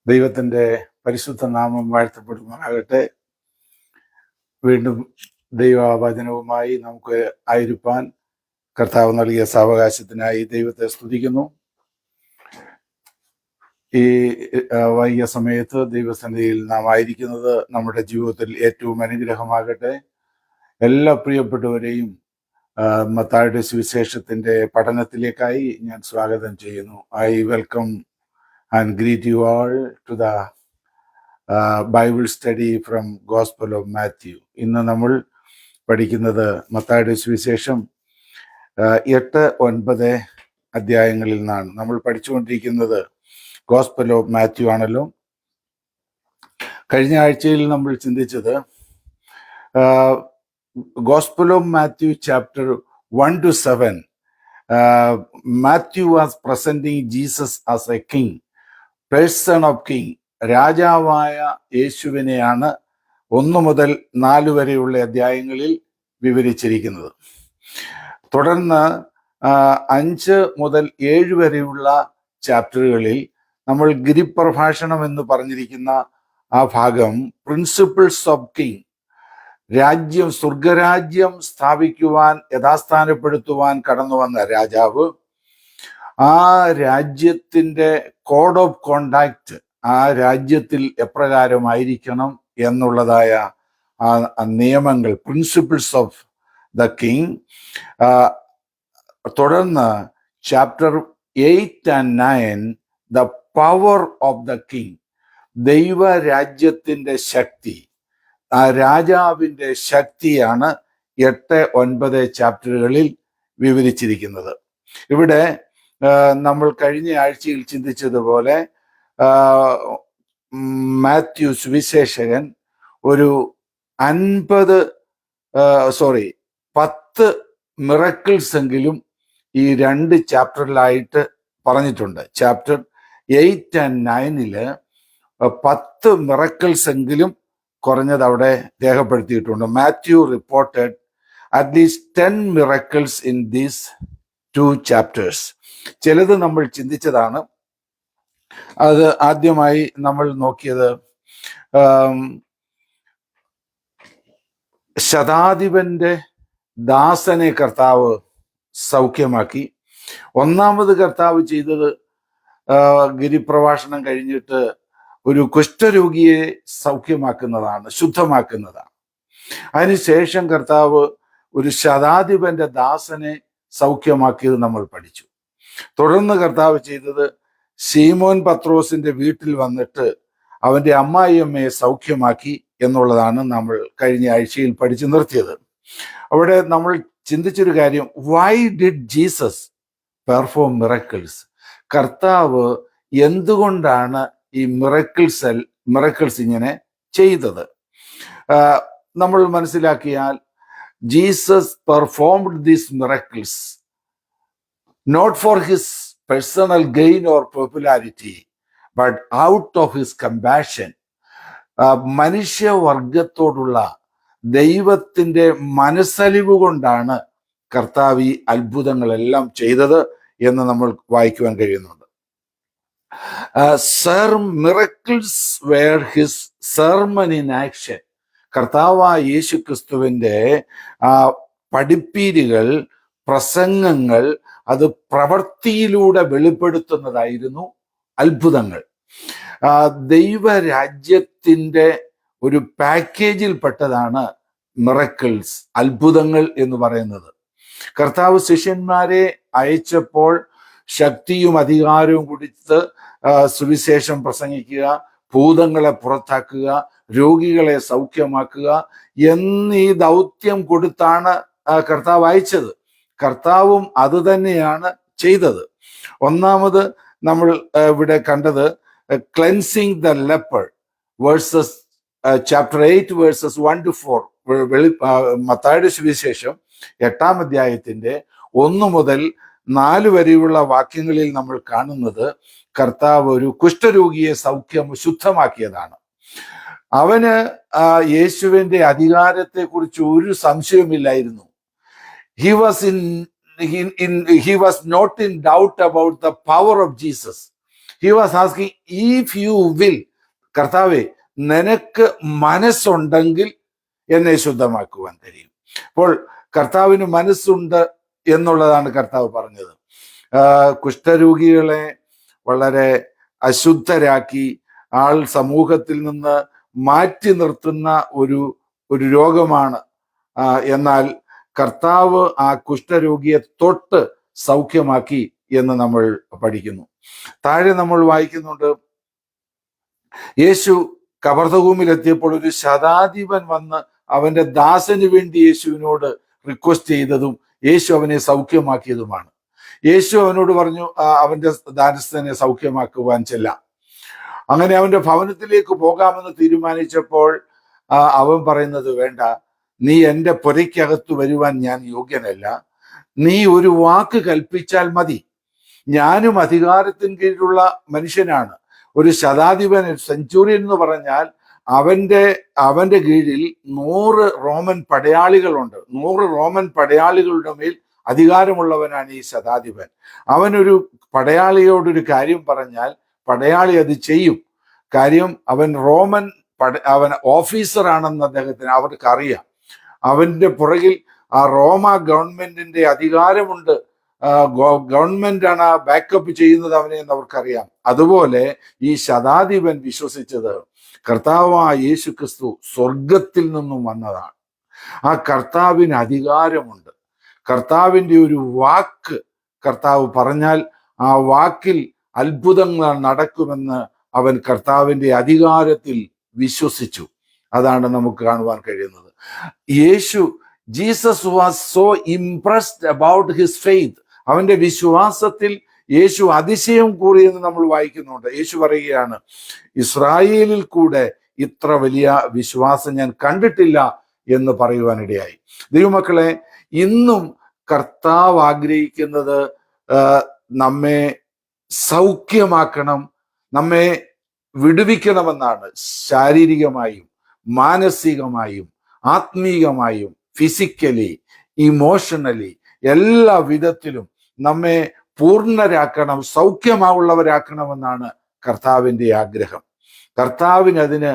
ദൈവത്തിൻ്റെ പരിശുദ്ധ നാമം വാഴ്ത്തപ്പെടുമാറാകട്ടെ. വീണ്ടും ദൈവവചനവുമായി നമുക്ക് ആയിരിക്കാൻ കർത്താവ് നൽകിയ സാവകാശത്തിനായി ദൈവത്തെ സ്തുതിക്കുന്നു. ഈ വൈകിയ സമയത്ത് ദൈവസന്നിധിയിൽ നാം ആയിരിക്കുന്നത് നമ്മുടെ ജീവിതത്തിൽ ഏറ്റവും അനുഗ്രഹമാകട്ടെ. എല്ലാ പ്രിയപ്പെട്ടവരെയും മത്തായിയുടെ സുവിശേഷത്തിൻ്റെ പഠനത്തിലേക്കായി ഞാൻ സ്വാഗതം ചെയ്യുന്നു. I welcome and greet you all to the Bible study from Gospel of Matthew. ഇന്ന് നമ്മൾ പഠിക്കുന്നത് മത്തായിയുടെ സുവിശേഷം 8-9 അധ്യായങ്ങളിൽ നിന്നാണ്. നമ്മൾ പഠിച്ചുകൊണ്ടിരിക്കുന്നത് ഗോസ്പൽ ഓഫ് മാത്യു ആണല്ലോ. കഴിഞ്ഞ ആഴ്ചയിൽ നമ്മൾ ചിന്തിച്ചത് gospel of Matthew chapter 1-7. Matthew was presenting Jesus as a king, person of king, രാജാവായ യേശുവിനെയാണ് 1 മുതൽ 4 വരെയുള്ള അധ്യായങ്ങളിൽ വിവരിച്ചിരിക്കുന്നത്. തുടർന്ന് 5 മുതൽ 7 വരെയുള്ള ചാപ്റ്ററുകളിൽ നമ്മൾ ഗിരിപ്രഭാഷണം എന്ന് പറഞ്ഞിരിക്കുന്ന ആ ഭാഗം പ്രിൻസിപ്പിൾസ് ഓഫ് കിങ്, രാജ്യം, സ്വർഗരാജ്യം സ്ഥാപിക്കുവാൻ, യഥാസ്ഥാനപ്പെടുത്തുവാൻ കടന്നു വന്ന രാജാവ്, ആ രാജ്യത്തിൻ്റെ കോഡ് ഓഫ് കോണ്ടാക്ട്, ആ രാജ്യത്തിൽ എപ്രകാരമായിരിക്കണം എന്നുള്ളതായ ആ നിയമങ്ങൾ, പ്രിൻസിപ്പിൾസ് ഓഫ് ദ കിങ്. തുടർന്ന് chapter 8 and 9 the power of the king, ദൈവരാജ്യത്തിൻ്റെ ശക്തി, ആ രാജാവിൻ്റെ ശക്തിയാണ് 8-9 ചാപ്റ്ററുകളിൽ വിവരിച്ചിരിക്കുന്നത്. ഇവിടെ നമ്മൾ കഴിഞ്ഞ ആഴ്ചയിൽ ചിന്തിച്ചതുപോലെ മാത്യു സുവിശേഷകൻ ഒരു 10 മിറക്കിൾസ് എങ്കിലും ഈ 2 ചാപ്റ്ററിലായിട്ട് പറഞ്ഞിട്ടുണ്ട്. ചാപ്റ്റർ 8 and 9 10 മിറക്കിൾസ് എങ്കിലും കുറഞ്ഞത് അവിടെ രേഖപ്പെടുത്തിയിട്ടുണ്ട്. Mathew reported at least 10 miracles in these 2 chapters. ചിലത് നമ്മൾ ചിന്തിച്ചതാണ്. അത് ആദ്യമായി നമ്മൾ നോക്കിയത് ശതാധിപന്റെ ദാസനെ കർത്താവ് സൗഖ്യമാക്കി. 1ാമത് കർത്താവ് ചെയ്തത് ഗിരിപ്രഭാഷണം കഴിഞ്ഞിട്ട് ഒരു കുഷ്ഠരോഗിയെ സൗഖ്യമാക്കുന്നതാണ്, ശുദ്ധമാക്കുന്നതാണ്. അതിനുശേഷം കർത്താവ് ഒരു ശതാധിപന്റെ ദാസനെ സൗഖ്യമാക്കിയത് നമ്മൾ പഠിച്ചു. തുടർന്ന് കർത്താവ് ചെയ്തത് ശീമോൻ പത്രോസിന്റെ വീട്ടിൽ വന്നിട്ട് അവന്റെ അമ്മായിയമ്മയെ സൗഖ്യമാക്കി എന്നുള്ളതാണ് നമ്മൾ കഴിഞ്ഞ ആഴ്ചയിൽ പഠിച്ചു നിർത്തിയത്. അവിടെ നമ്മൾ ചിന്തിച്ചൊരു കാര്യം, why did Jesus perform miracles? കർത്താവ് എന്തുകൊണ്ടാണ് ഈ മിറക്കിൾസ് ഇങ്ങനെ ചെയ്തത്? നമ്മൾ മനസ്സിലാക്കിയാൽ Jesus performed these miracles not for his personal gain or popularity, but out of his compassion. മനുഷ്യവർഗത്തോടുള്ള ദൈവത്തിൻ്റെ മനസ്സലിവ് കൊണ്ടാണ് കർത്താവ് ഈ അത്ഭുതങ്ങളെല്ലാം ചെയ്തത് എന്ന് നമ്മൾ വായിക്കുവാൻ കഴിയുന്നുണ്ട്. Miracles were his sermon in action. കർത്താവായ യേശു ക്രിസ്തുവിൻ്റെ പഠിപ്പീരുകൾ, പ്രസംഗങ്ങൾ, അത് പ്രവൃത്തിയിലൂടെ വെളിപ്പെടുത്തുന്നതായിരുന്നു അത്ഭുതങ്ങൾ. ദൈവരാജ്യത്തിൻ്റെ ഒരു പാക്കേജിൽ പെട്ടതാണ് മിറക്കിൾസ്, അത്ഭുതങ്ങൾ എന്ന് പറയുന്നത്. കർത്താവ് ശിഷ്യന്മാരെ അയച്ചപ്പോൾ ശക്തിയും അധികാരവും കൊടുത്ത് സുവിശേഷം പ്രസംഗിക്കുക, ഭൂതങ്ങളെ പുറത്താക്കുക, രോഗികളെ സൗഖ്യമാക്കുക എന്നീ ദൗത്യം കൊടുത്താണ് കർത്താവ് അയച്ചത്. കർത്താവും അത് തന്നെയാണ് ചെയ്തത്. 1ാമത് നമ്മൾ ഇവിടെ കണ്ടത് cleansing the leper, versus chapter 8 versus 1-4. മത്തായിയുടെ സുവിശേഷം 8-ാം അധ്യായത്തിന്റെ 1 മുതൽ 4 വരെയുള്ള വാക്യങ്ങളിൽ നമ്മൾ കാണുന്നത് കർത്താവ് ഒരു കുഷ്ഠരോഗിയെ ശുദ്ധമാക്കിയതാണ്. അവന് യേശുവിന്റെ അധികാരത്തെ കുറിച്ച് ഒരു സംശയവുമില്ലായിരുന്നു. He was not in doubt about the power of Jesus. He was asking, if you will, കർത്താവേ, നിനക്ക് മനസ്സുണ്ടെങ്കിൽ എന്നെ ശുദ്ധമാക്കുവാൻ കഴിയും. അപ്പോൾ കർത്താവിന് മനസ്സുണ്ട് എന്നുള്ളതാണ് കർത്താവ് പറഞ്ഞത്. കുഷ്ഠരോഗികളെ വളരെ അശുദ്ധരാക്കി ആൾ സമൂഹത്തിൽ നിന്ന് മാറ്റി നിർത്തുന്ന ഒരു രോഗമാണ്. എന്നാൽ കർത്താവ് ആ കുഷ്ഠരോഗിയെ തൊട്ട് സൗഖ്യമാക്കി എന്ന് നമ്മൾ പഠിക്കുന്നു. താഴെ നമ്മൾ വായിക്കുന്നുണ്ട്, യേശു കപർന്നഹൂമിലെത്തിയപ്പോൾ ഒരു ശതാധിപൻ വന്ന് അവന്റെ ദാസന് വേണ്ടി യേശുവിനോട് റിക്വസ്റ്റ് ചെയ്തതും യേശു അവനെ സൗഖ്യമാക്കിയതുമാണ്. യേശു അവനോട് പറഞ്ഞു, അവന്റെ ദാസനെ സൗഖ്യമാക്കുവാൻ ചെല്ലാം. അങ്ങനെ അവന്റെ ഭവനത്തിലേക്ക് പോകാമെന്ന് തീരുമാനിച്ചപ്പോൾ അവൻ പറയുന്നത്, വേണ്ട, നീ എൻ്റെ പുരയ്ക്കകത്ത് വരുവാൻ ഞാൻ യോഗ്യനല്ല. നീ ഒരു വാക്ക് കൽപ്പിച്ചാൽ മതി. ഞാനും അധികാരത്തിന് കീഴിലുള്ള മനുഷ്യനാണ്. ഒരു ശതാധിപൻ, സെഞ്ചുറിയൻ എന്ന് പറഞ്ഞാൽ അവന്റെ കീഴിൽ 100 റോമൻ പടയാളികളുണ്ട്. 100 റോമൻ പടയാളികളുടെ മേൽ അധികാരമുള്ളവനാണ് ഈ ശതാധിപൻ. അവനൊരു പടയാളിയോടൊരു കാര്യം പറഞ്ഞാൽ പടയാളി അത് ചെയ്യും. കാര്യം അവൻ അവൻ ഓഫീസറാണെന്ന് അവർക്ക് അറിയാം. അവന്റെ പുറകിൽ ആ റോമ ഗവൺമെന്റിന്റെ അധികാരമുണ്ട്. ഗവൺമെന്റാണ് ബാക്കപ്പ് ചെയ്യുന്നത് അവനെ എന്ന് അവർക്കറിയാം. അതുപോലെ ഈ ശതാധിപൻ വിശ്വസിച്ചത് കർത്താവായ യേശു ക്രിസ്തു സ്വർഗത്തിൽ നിന്നും വന്നതാണ്. ആ കർത്താവിന് അധികാരമുണ്ട്. കർത്താവിൻ്റെ ഒരു വാക്ക് കർത്താവ് പറഞ്ഞാൽ ആ വാക്കിൽ അത്ഭുതങ്ങൾ നടക്കുമെന്ന് അവൻ കർത്താവിൻ്റെ അധികാരത്തിൽ വിശ്വസിച്ചു. അതാണ് നമുക്ക് കാണുവാൻ കഴിയുന്നത്. Jesus was so impressed about his faith. അവന്റെ വിശ്വാസത്തിൽ യേശു അതിശയം കൂറിയെന്ന് നമ്മൾ വായിക്കുന്നുണ്ട്. യേശു പറയുകയാണ്, ഇസ്രായേലിൽ കൂടെ ഇത്ര വലിയ വിശ്വാസം ഞാൻ കണ്ടിട്ടില്ല എന്ന് പറയുവാനിടയായി. ദൈവമക്കളെ, ഇന്നും കർത്താവ് ആഗ്രഹിക്കുന്നത് നമ്മെ സൗഖ്യമാക്കണം, നമ്മെ വിടുവിക്കണമെന്നാണ്. ശാരീരികമായും മാനസികമായും ആത്മീയമായും ഫിസിക്കലി ഇമോഷണലി എല്ലാ വിധത്തിലും നമ്മെ പൂർണ്ണരാക്കണം, സൗഖ്യമുള്ളവരാക്കണമെന്നാണ് കർത്താവിൻ്റെ ആഗ്രഹം. കർത്താവിന് അതിന്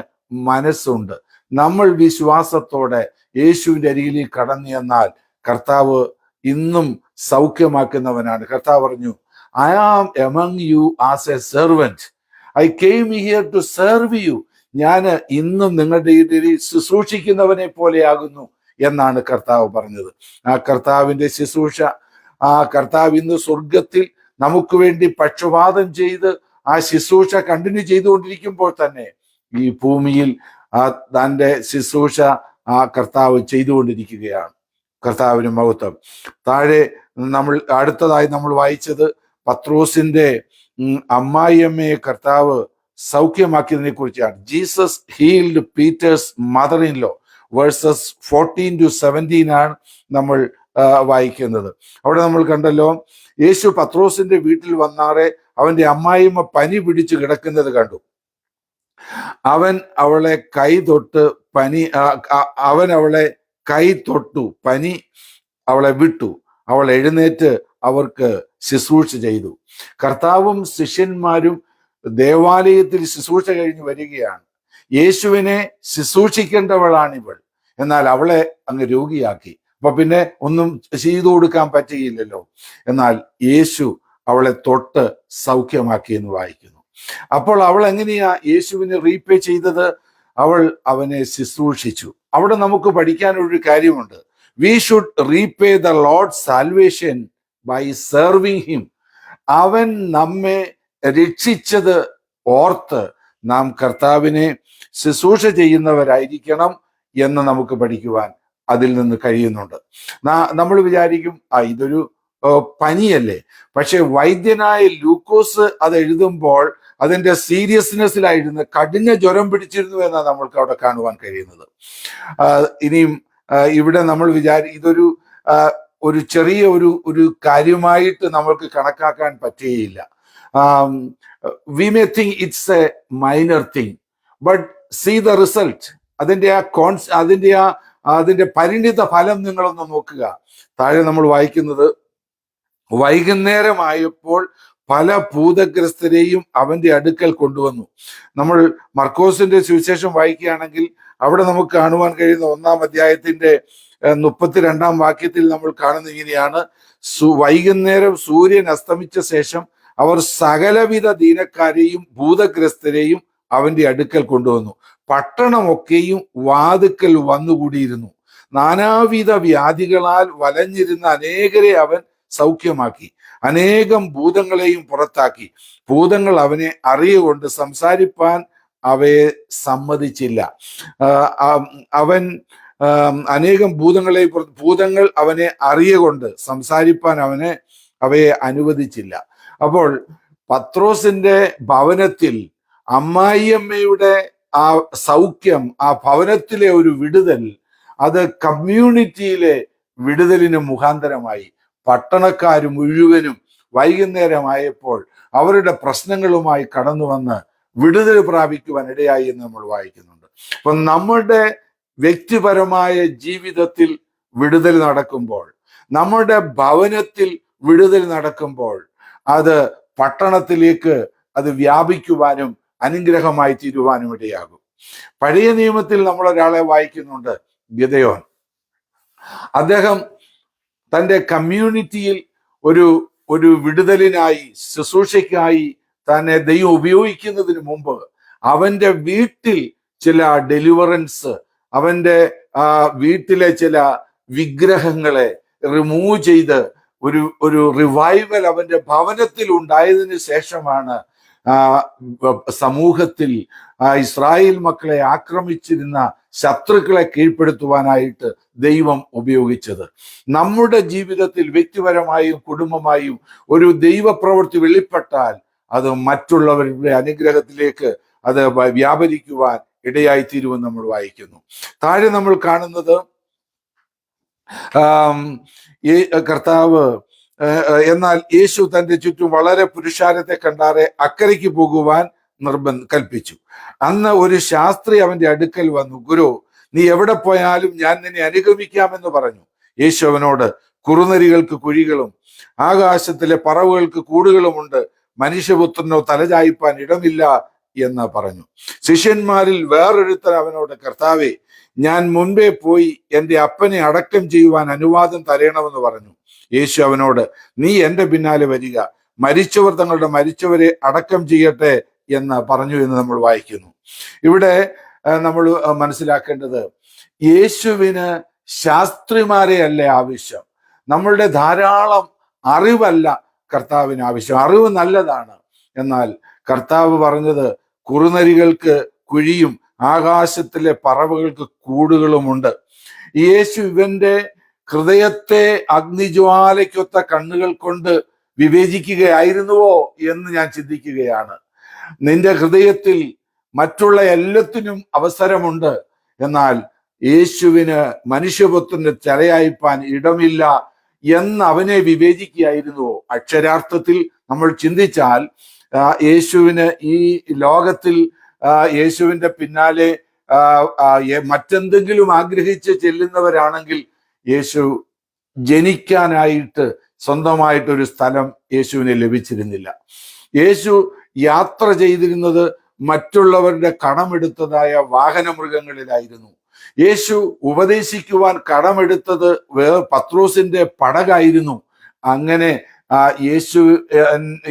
മനസ്സുണ്ട്. നമ്മൾ വിശ്വാസത്തോടെ യേശുവിൻ്റെ അരികിലേക്ക് കടന്നു ചെന്നാൽ കർത്താവ് ഇന്നും സൗഖ്യമാക്കുന്നവനാണ്. കർത്താവ് പറഞ്ഞു, I am among you as a servant, I came here to serve you. ഞാൻ ഇന്നും നിങ്ങളുടെ ഇടയിൽ ശുശ്രൂഷിക്കുന്നവനെ പോലെയാകുന്നു എന്നാണ് കർത്താവ് പറഞ്ഞത്. ആ കർത്താവിൻ്റെ ശുശ്രൂഷ, ആ കർത്താവ് ഇന്ന് സ്വർഗത്തിൽ നമുക്ക് വേണ്ടി പക്ഷപാതം ചെയ്ത് ആ ശുശ്രൂഷ കണ്ടിന്യൂ ചെയ്തുകൊണ്ടിരിക്കുമ്പോൾ തന്നെ ഈ ഭൂമിയിൽ തൻ്റെ ശുശ്രൂഷ ആ കർത്താവ് ചെയ്തുകൊണ്ടിരിക്കുകയാണ്. കർത്താവിന് മഹത്വം. താഴെ അടുത്തതായി നമ്മൾ വായിച്ചത് പത്രോസിന്റെ അമ്മായിയമ്മയെ കർത്താവ് സൗഖ്യമാക്കിയതിനെ കുറിച്ചാണ്. Jesus healed Peter's mother in law, verses 14-17 ആണ് നമ്മൾ വായിക്കുന്നത്. അവിടെ നമ്മൾ കണ്ടല്ലോ, യേശു പത്രോസിന്റെ വീട്ടിൽ വന്നാറെ അവന്റെ അമ്മായിയമ്മ പനി പിടിച്ചു കിടക്കുന്നത് കണ്ടു. അവൻ അവളെ കൈ തൊട്ടു, പനി അവളെ വിട്ടു. അവൾ എഴുന്നേറ്റ് അവർക്ക് ശുശ്രൂഷ ചെയ്തു. കർത്താവും ശിഷ്യന്മാരും ദേവാലയത്തിൽ ശുശ്രൂഷ കഴിഞ്ഞ് വരികയാണ്. യേശുവിനെ ശുശ്രൂഷിക്കേണ്ടവളാണിവൾ, എന്നാൽ അവളെ അങ്ങ് രോഗിയാക്കി. അപ്പൊ പിന്നെ ഒന്നും ചെയ്തു കൊടുക്കാൻ പറ്റുകയില്ലല്ലോ. എന്നാൽ യേശു അവളെ തൊട്ട് സൗഖ്യമാക്കി എന്ന് വായിക്കുന്നു. അപ്പോൾ അവൾ എങ്ങനെയാ യേശുവിനെ റീപേ ചെയ്തത്? അവൾ അവനെ ശുശ്രൂഷിച്ചു. അവിടെ നമുക്ക് പഠിക്കാനൊരു കാര്യമുണ്ട്. We should repay the Lord's salvation by serving him. അവൻ നമ്മെ രക്ഷിച്ചത് ഓർത്ത് നാം കർത്താവിനെ ശുശ്രൂഷ ചെയ്യുന്നവരായിരിക്കണം എന്ന് നമുക്ക് പഠിക്കുവാൻ അതിൽ നിന്ന് കഴിയുന്നുണ്ട്. നമ്മൾ വിചാരിക്കും, ഇതൊരു പനിയല്ലേ. പക്ഷെ വൈദ്യനായ ലൂക്കോസ് അത് എഴുതുമ്പോൾ അതിന്റെ സീരിയസ്നെസ്സിലായിരുന്നു, കഠിന ജ്വരം പിടിച്ചിരുന്നു എന്നാണ് നമ്മൾക്ക് അവിടെ കാണുവാൻ കഴിയുന്നത്. ഇനിയും ഇവിടെ നമ്മൾ ഇതൊരു ഒരു ചെറിയ ഒരു കാര്യമായിട്ട് നമ്മൾക്ക് കണക്കാക്കാൻ പറ്റുകയില്ല. We may think it's a minor thing, but see the result. അതിന്റെ പരിണിത ഫലം നിങ്ങളൊന്ന് നോക്കുക. താഴെ നമ്മൾ വായിക്കുന്നത്, വൈകുന്നേരമായപ്പോൾ പല ഭൂതഗ്രസ്തരെയും അവന്റെ അടുക്കൽ കൊണ്ടുവന്നു. നമ്മൾ മർക്കോസിന്റെ സുവിശേഷം വായിക്കുകയാണെങ്കിൽ അവിടെ നമുക്ക് കാണുവാൻ കഴിയുന്ന 1-ാം അധ്യായത്തിന്റെ 32-ാം വാക്യത്തിൽ നമ്മൾ കാണുന്ന ഇങ്ങനെയാണ്: വൈകുന്നേരം സൂര്യൻ അസ്തമിച്ച ശേഷം അവർ സകലവിധ ദീനക്കാരെയും ഭൂതഗ്രസ്തരെയും അവന്റെ അടുക്കൽ കൊണ്ടുവന്നു. പട്ടണമൊക്കെയും വാതുക്കൽ വന്നുകൂടിയിരുന്നു. നാനാവിധ വ്യാധികളാൽ വലഞ്ഞിരുന്ന അനേകരെ അവൻ സൗഖ്യമാക്കി, അനേകം ഭൂതങ്ങളെയും പുറത്താക്കി. ഭൂതങ്ങൾ അവനെ അറിയുകൊണ്ട് സംസാരിപ്പാൻ അവയെ സമ്മതിച്ചില്ല. അവൻ അനേകം ഭൂതങ്ങൾ അവനെ അറിയുകൊണ്ട് സംസാരിപ്പാൻ അവയെ അനുവദിച്ചില്ല. അപ്പോൾ പത്രോസിന്റെ ഭവനത്തിൽ അമ്മായിയമ്മയുടെ ആ സൗഖ്യം, ആ ഭവനത്തിലെ ഒരു വിടുതൽ, അത് കമ്മ്യൂണിറ്റിയിലെ വിടുതലിന് മുഖാന്തരമായി. പട്ടണക്കാർ മുഴുവനും വൈകുന്നേരമായപ്പോൾ അവരുടെ പ്രശ്നങ്ങളുമായി കടന്നു വന്ന് വിടുതൽ പ്രാപിക്കുവാൻ ഇടയായി എന്ന് നമ്മൾ വായിക്കുന്നുണ്ട്. അപ്പൊ നമ്മുടെ വ്യക്തിപരമായ ജീവിതത്തിൽ വിടുതൽ നടക്കുമ്പോൾ, നമ്മുടെ ഭവനത്തിൽ വിടുതൽ നടക്കുമ്പോൾ, അത് പട്ടണത്തിലേക്ക് അത് വ്യാപിക്കുവാനും അനുഗ്രഹമായി തീരുവാനും ഇടയാകും. പഴയ നിയമത്തിൽ നമ്മൾ ഒരാളെ വായിക്കുന്നുണ്ട്, ഗിദെയോൻ. അദ്ദേഹം തൻ്റെ കമ്മ്യൂണിറ്റിയിൽ ഒരു വിടുതലിനായി, ശുശ്രൂഷയ്ക്കായി തന്നെ ദൈവം ഉപയോഗിക്കുന്നതിന് മുമ്പ് അവന്റെ വീട്ടിൽ ചില ഡെലിവറൻസ്, അവന്റെ വീട്ടിലെ ചില വിഗ്രഹങ്ങളെ റിമൂവ് ചെയ്ത് ഒരു റിവൈവൽ അവന്റെ ഭവനത്തിൽ ഉണ്ടായതിനു ശേഷമാണ് സമൂഹത്തിൽ ഇസ്രായേൽ മക്കളെ ആക്രമിച്ചിരുന്ന ശത്രുക്കളെ കീഴ്പ്പെടുത്തുവാനായിട്ട് ദൈവം ഉപയോഗിച്ചത്. നമ്മുടെ ജീവിതത്തിൽ വ്യക്തിപരമായും കുടുംബമായും ഒരു ദൈവപ്രവൃത്തി വെളിപ്പെട്ടാൽ അത് മറ്റുള്ളവരുടെ അനുഗ്രഹത്തിലേക്ക് അത് വ്യാപരിക്കുവാൻ ഇടയായി തീരുമെന്ന് നമ്മൾ വായിക്കുന്നു. താഴെ നമ്മൾ കാണുന്നത്, കർത്താവ് എന്നാൽ യേശു തന്റെ ചുറ്റും വളരെ പുരുഷാരത്തെ കണ്ടാറെ അക്കരയ്ക്ക് പോകുവാൻ കൽപ്പിച്ചു. അന്ന് ഒരു ശാസ്ത്രി അവന്റെ അടുക്കൽ വന്നു, ഗുരു, നീ എവിടെ പോയാലും ഞാൻ നിന്നെ അനുഗമിക്കാമെന്ന് പറഞ്ഞു. യേശു അവനോട്, കുറുനരികൾക്ക് കുഴികളും ആകാശത്തിലെ പറവുകൾക്ക് കൂടുകളുമുണ്ട്, മനുഷ്യപുത്രനോ തലചായ്പാൻ ഇടമില്ല എന്ന് പറഞ്ഞു. ശിഷ്യന്മാരിൽ വേറൊരുത്തൻ അവനോട്, കർത്താവേ, ഞാൻ മുൻപേ പോയി എൻ്റെ അപ്പനെ അടക്കം ചെയ്യുവാൻ അനുവാദം തരണമെന്ന് പറഞ്ഞു. യേശു അവനോട്, നീ എൻ്റെ പിന്നാലെ വരിക, മരിച്ചവർ തങ്ങളുടെ മരിച്ചവരെ അടക്കം ചെയ്യട്ടെ എന്ന് പറഞ്ഞു എന്ന് നമ്മൾ വായിക്കുന്നു. ഇവിടെ നമ്മൾ മനസ്സിലാക്കേണ്ടത്, യേശുവിന് ശാസ്ത്രിമാരെ അല്ല ആവശ്യം, നമ്മളുടെ ധാരാളം അറിവല്ല കർത്താവിന് ആവശ്യം. അറിവ് നല്ലതാണ്, എന്നാൽ കർത്താവ് പറഞ്ഞത് കുറുനരികൾക്ക് കുഴിയും ആകാശത്തിലെ പറവകൾക്ക് കൂടുകളുമുണ്ട്. യേശു ഇവന്റെ ഹൃദയത്തെ അഗ്നിജ്വാലയ്ക്കൊത്ത കണ്ണുകൾ കൊണ്ട് വിവേചിക്കുകയായിരുന്നുവോ എന്ന് ഞാൻ ചിന്തിക്കുകയാണ്. നിന്റെ ഹൃദയത്തിൽ മറ്റുള്ള എല്ലാത്തിനും അവസരമുണ്ട്, എന്നാൽ യേശുവിന് മനുഷ്യപുത്രന്റെ തലയായിപ്പാൻ ഇടമില്ല എന്ന് അവനെ വിവേചിക്കുകയായിരുന്നുവോ? അക്ഷരാർത്ഥത്തിൽ നമ്മൾ ചിന്തിച്ചാൽ യേശുവിന് ഈ ലോകത്തിൽ യേശുവിന്റെ പിന്നാലെ മറ്റെന്തെങ്കിലും ആഗ്രഹിച്ച് ചെല്ലുന്നവരാണെങ്കിൽ യേശു ജനിക്കാനായിട്ട് സ്വന്തമായിട്ടൊരു സ്ഥലം യേശുവിന് ലഭിച്ചിരുന്നില്ല. യേശു യാത്ര ചെയ്തിരുന്നത് മറ്റുള്ളവരുടെ കടമെടുത്തതായ വാഹനമൃഗങ്ങളിലായിരുന്നു. യേശു ഉപദേശിക്കുവാൻ കടമെടുത്തത് പത്രോസിന്റെ പടകായിരുന്നു. അങ്ങനെ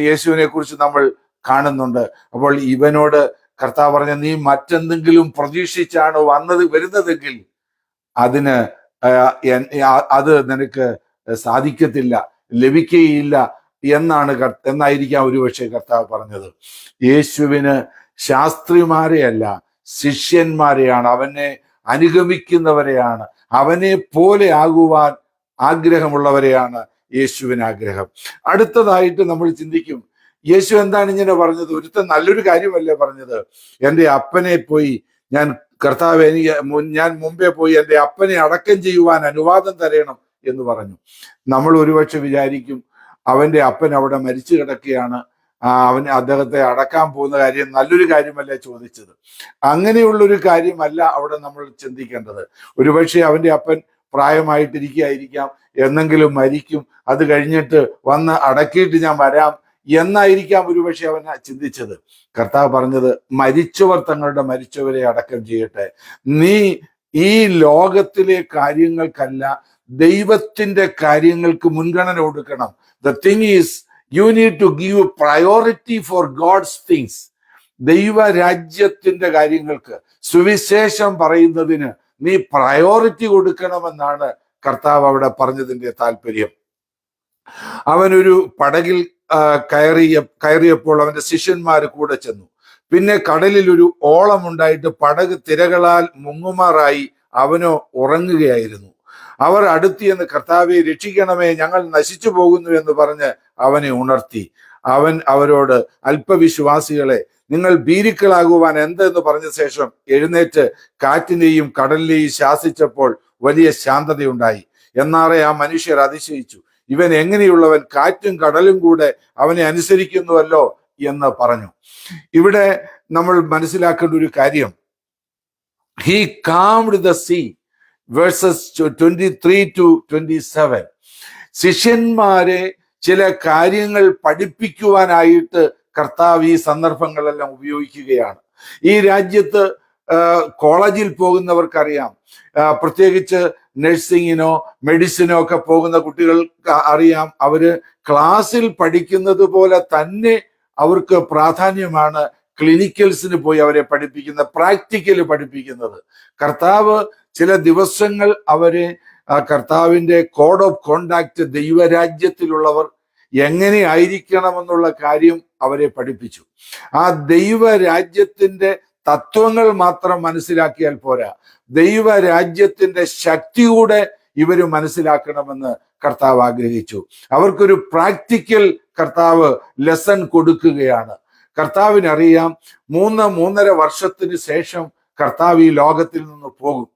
യേശുവിനെ കുറിച്ച് നമ്മൾ കാണുന്നുണ്ട്. അപ്പോൾ ഇവനോട് കർത്താവ് പറഞ്ഞ, നീ മറ്റെന്തെങ്കിലും പ്രതീക്ഷിച്ചാണ് വരുന്നതെങ്കിൽ അത് നിനക്ക് സാധിക്കത്തില്ല, ലഭിക്കുകയില്ല എന്നായിരിക്കാം ഒരുപക്ഷെ കർത്താവ് പറഞ്ഞത്. യേശുവിന് ശാസ്ത്രിമാരെയല്ല, ശിഷ്യന്മാരെയാണ്, അവനെ അനുഗമിക്കുന്നവരെയാണ്, അവനെ പോലെ ആകുവാൻ ആഗ്രഹമുള്ളവരെയാണ് യേശുവിന് ആഗ്രഹം. അടുത്തതായിട്ട് നമ്മൾ ചിന്തിക്കും, യേശു എന്താണ് ഇങ്ങനെ പറഞ്ഞത്? ഒരുത്തൻ നല്ലൊരു കാര്യമല്ലേ പറഞ്ഞത്? എൻ്റെ അപ്പനെ പോയി ഞാൻ, കർത്താവ് ഞാൻ മുമ്പേ പോയി എൻ്റെ അപ്പനെ അടക്കം ചെയ്യുവാൻ അനുവാദം തരണം എന്ന് പറഞ്ഞു. നമ്മൾ ഒരുപക്ഷെ വിചാരിക്കും, അവന്റെ അപ്പൻ അവിടെ മരിച്ചു കിടക്കുകയാണ്, അദ്ദേഹത്തെ അടക്കാൻ പോകുന്ന കാര്യം നല്ലൊരു കാര്യമല്ലേ ചോദിച്ചത്. അങ്ങനെയുള്ളൊരു കാര്യമല്ല അവിടെ നമ്മൾ ചിന്തിക്കേണ്ടത്. ഒരുപക്ഷെ അവന്റെ അപ്പൻ പ്രായമായിട്ടിരിക്കുകയായിരിക്കാം, എന്നെങ്കിലും മരിക്കും, അത് കഴിഞ്ഞിട്ട് വന്ന് അടക്കിയിട്ട് ഞാൻ വരാം എന്നായിരിക്കാം ഒരുപക്ഷെ അവൻ ചിന്തിച്ചത്. കർത്താവ് പറഞ്ഞത്, മരിച്ചവർ തങ്ങളുടെ മരിച്ചവരെ അടക്കം ചെയ്യട്ടെ. നീ ഈ ലോകത്തിലെ കാര്യങ്ങൾക്കല്ല, ദൈവത്തിന്റെ കാര്യങ്ങൾക്ക് മുൻഗണന കൊടുക്കണം. The thing is, you need to give priority for God's things. ദൈവരാജ്യത്തിന്റെ കാര്യങ്ങൾക്ക്, സുവിശേഷം പറയുന്നതിന് നീ പ്രയോറിറ്റി കൊടുക്കണമെന്നാണ് കർത്താവ് അവിടെ പറഞ്ഞതിന്റെ താല്പര്യം. അവനൊരു പടകിൽ കയറിയപ്പോൾ അവന്റെ ശിഷ്യന്മാർ കൂടെ ചെന്നു. പിന്നെ കടലിൽ ഒരു ഓളമുണ്ടായിട്ട് പടക് തിരകളാൽ മുങ്ങുമാറായി അവനോ ഉറങ്ങുകയായിരുന്നു. അവർ അടുത്തിയെന്ന്, കർത്താവെ രക്ഷിക്കണമേ, ഞങ്ങൾ നശിച്ചു പോകുന്നു എന്ന് പറഞ്ഞ് അവനെ ഉണർത്തി. അവൻ അവരോട്, അല്പവിശ്വാസികളെ, നിങ്ങൾ ഭീരുക്കളാകുവാൻ എന്തെന്ന് പറഞ്ഞ ശേഷം എഴുന്നേറ്റ് കാറ്റിനെയും കടലിനെയും ശാസിച്ചപ്പോൾ വലിയ ശാന്തതയുണ്ടായി. എന്നാറെ ആ മനുഷ്യർ അതിശയിച്ചു, ഇവൻ എങ്ങനെയുള്ളവൻ, കാറ്റും കടലും കൂടെ അവനെ അനുസരിക്കുന്നുവല്ലോ എന്ന് പറഞ്ഞു. ഇവിടെ നമ്മൾ മനസ്സിലാക്കേണ്ട ഒരു കാര്യം, he calmed the sea, versus 23 to 27. ശിഷ്യന്മാരെ ചില കാര്യങ്ങൾ പഠിപ്പിക്കുവാനായിട്ട് കർത്താവ് ഈ സന്ദർഭങ്ങളെല്ലാം ഉപയോഗിക്കുകയാണ്. ഈ രാജ്യത്ത് കോളേജിൽ പോകുന്നവർക്കറിയാം, പ്രത്യേകിച്ച് നഴ്സിങ്ങിനോ മെഡിസിനോ ഒക്കെ പോകുന്ന കുട്ടികൾക്ക് അറിയാം, അവര് ക്ലാസ്സിൽ പഠിക്കുന്നത് പോലെ തന്നെ അവർക്ക് പ്രാധാന്യമാണ് ക്ലിനിക്കൽസിന് പോയി അവരെ പഠിപ്പിക്കുന്ന, പ്രാക്ടിക്കല് പഠിപ്പിക്കുന്നത്. കർത്താവ് ചില ദിവസങ്ങൾ അവരെ, കർത്താവിന്റെ കോഡ് ഓഫ് കോണ്ടാക്ട്, ദൈവരാജ്യത്തിലുള്ളവർ എങ്ങനെ ആയിരിക്കണമെന്നുള്ള കാര്യം അവരെ പഠിപ്പിച്ചു. ആ ദൈവരാജ്യത്തിന്റെ തത്വങ്ങൾ മാത്രം മനസ്സിലാക്കിയാൽ പോരാ, ദൈവരാജ്യത്തിന്റെ ശക്തി കൂടെ ഇവര് മനസ്സിലാക്കണമെന്ന് കർത്താവ് ആഗ്രഹിച്ചു. അവർക്കൊരു പ്രാക്ടിക്കൽ കർത്താവ് ലെസൺ കൊടുക്കുകയാണ്. കർത്താവിനറിയാം, 3.5 വർഷത്തിന് ശേഷം കർത്താവ് ഈ ലോകത്തിൽ നിന്ന് പോകും.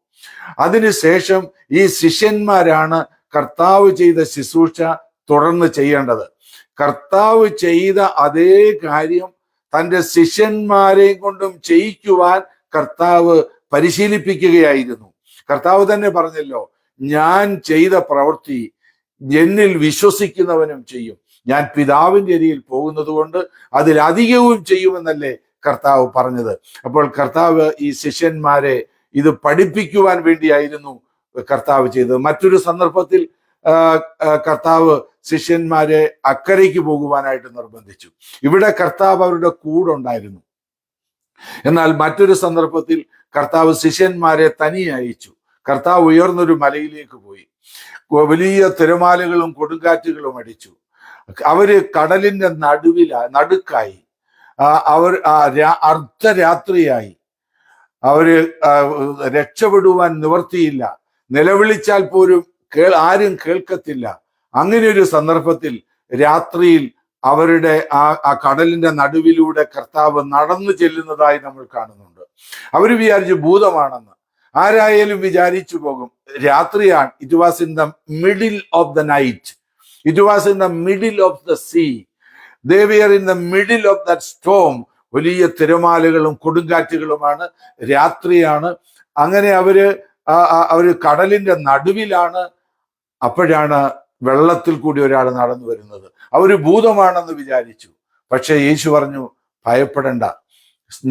അതിനുശേഷം ഈ ശിഷ്യന്മാരാണ് കർത്താവ് ചെയ്ത ശുശ്രൂഷ തുടർന്ന് ചെയ്യേണ്ടത്. കർത്താവ് ചെയ്ത അതേ കാര്യം തൻ്റെ ശിഷ്യന്മാരെ കൊണ്ടും ചെയ്യിക്കുവാൻ കർത്താവ് പരിശീലിപ്പിക്കുകയായിരുന്നു. കർത്താവ് തന്നെ പറഞ്ഞല്ലോ, ഞാൻ ചെയ്ത പ്രവൃത്തി എന്നിൽ വിശ്വസിക്കുന്നവനും ചെയ്യും, ഞാൻ പിതാവിന്റെ അരികിൽ പോകുന്നത് കൊണ്ട് അതിലധികവും ചെയ്യുമെന്നല്ലേ കർത്താവ് പറഞ്ഞത്. അപ്പോൾ കർത്താവ് ഈ ശിഷ്യന്മാരെ ഇത് പഠിപ്പിക്കുവാൻ വേണ്ടിയായിരുന്നു കർത്താവ് ചെയ്തത്. മറ്റൊരു സന്ദർഭത്തിൽ കർത്താവ് ശിഷ്യന്മാരെ അക്കരയ്ക്ക് പോകുവാനായിട്ട് നിർബന്ധിച്ചു. ഇവിടെ കർത്താവ് അവരുടെ കൂടെ ഉണ്ടായിരുന്നു. എന്നാൽ മറ്റൊരു സന്ദർഭത്തിൽ കർത്താവ് ശിഷ്യന്മാരെ തനിയെ അയച്ചു. കർത്താവ് ഉയർന്നൊരു മലയിലേക്ക് പോയി. വലിയ തിരമാലകളും കൊടുങ്കാറ്റുകളും അടിച്ചു. അവര് കടലിന്റെ നടുക്കായി. അവർ അർദ്ധരാത്രിയായി. അവര് രക്ഷപ്പെടുവാൻ നിവർത്തിയില്ല. നിലവിളിച്ചാൽ പോലും ആരും കേൾക്കത്തില്ല. അങ്ങനെ ഒരു സന്ദർഭത്തിൽ രാത്രിയിൽ അവരുടെ ആ കടലിന്റെ നടുവിലൂടെ കർത്താവ് നടന്നു ചെല്ലുന്നതായി നമ്മൾ കാണുന്നുണ്ട്. അവര് വിചാരിച്ചു ഭൂതമാണെന്ന്. ആരായാലും വിചാരിച്ചു പോകും. രാത്രിയാണ്. It was in the middle of the night. It was in the middle of the sea. They were in the middle of that storm. വലിയ തിരമാലകളും കൊടുങ്കാറ്റുകളുമാണ്. രാത്രിയാണ്. അങ്ങനെ അവര് കടലിന്റെ നടുവിലാണ്. അപ്പോഴാണ് വെള്ളത്തിൽ കൂടി ഒരാൾ നടന്നു വരുന്നത്. അവര് ഭൂതമാണെന്ന് വിചാരിച്ചു. പക്ഷെ യേശു പറഞ്ഞു, ഭയപ്പെടണ്ട,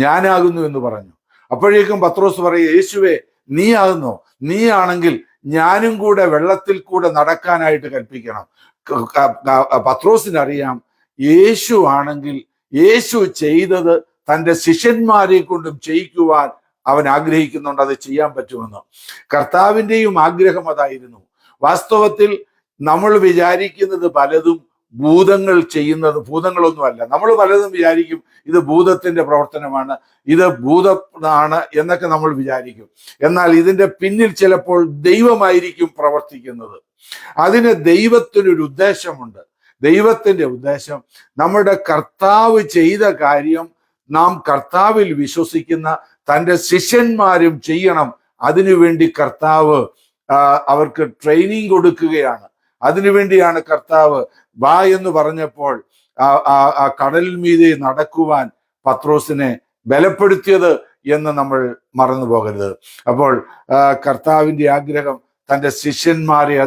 ഞാനാകുന്നു എന്ന് പറഞ്ഞു. അപ്പോഴേക്കും പത്രോസ് പറയും, യേശുവേ നീ ആകുന്നോ? നീ ആണെങ്കിൽ ഞാനും കൂടെ വെള്ളത്തിൽ കൂടെ നടക്കാനായിട്ട് കൽപ്പിക്കണം. പത്രോസിനറിയാം, യേശു ആണെങ്കിൽ യേശു ചെയ്തത് തൻ്റെ ശിഷ്യന്മാരെ കൊണ്ടും ചെയ്യിക്കുവാൻ അവൻ ആഗ്രഹിക്കുന്നുണ്ട്, അത് ചെയ്യാൻ പറ്റുമെന്ന്. കർത്താവിൻ്റെയും ആഗ്രഹം അതായിരുന്നു. വാസ്തവത്തിൽ നമ്മൾ വിചാരിക്കുന്നത് പലതും ഭൂതങ്ങൾ ചെയ്യുന്നത് ഭൂതങ്ങളൊന്നുമല്ല. നമ്മൾ പലതും വിചാരിക്കും ഇത് ഭൂതത്തിന്റെ പ്രവർത്തനമാണ്, ഇത് ഭൂതമാണ് എന്നൊക്കെ നമ്മൾ വിചാരിക്കും. എന്നാൽ ഇതിന്റെ പിന്നിൽ ചിലപ്പോൾ ദൈവമായിരിക്കും പ്രവർത്തിക്കുന്നത്. അതിന് ദൈവത്തിനൊരു ഉദ്ദേശമുണ്ട്. ദൈവത്തിന്റെ ഉദ്ദേശം നമ്മുടെ കർത്താവ് ചെയ്ത കാര്യം നാം കർത്താവിൽ വിശ്വസിക്കുന്ന തൻ്റെ ശിഷ്യന്മാരും ചെയ്യണം. അതിനുവേണ്ടി കർത്താവ് അവർക്ക് ട്രെയിനിങ് കൊടുക്കുകയാണ്. അതിനുവേണ്ടിയാണ് കർത്താവ് വാ എന്ന് പറഞ്ഞപ്പോൾ ആ കടലിൽ മീതെ നടക്കുവാൻ പത്രോസിനെ ബലപ്പെടുത്തിയത് എന്ന് നമ്മൾ മറന്നു പോകരുത്. അപ്പോൾ കർത്താവിന്റെ ആഗ്രഹം തൻ്റെ ശിഷ്യന്മാരെ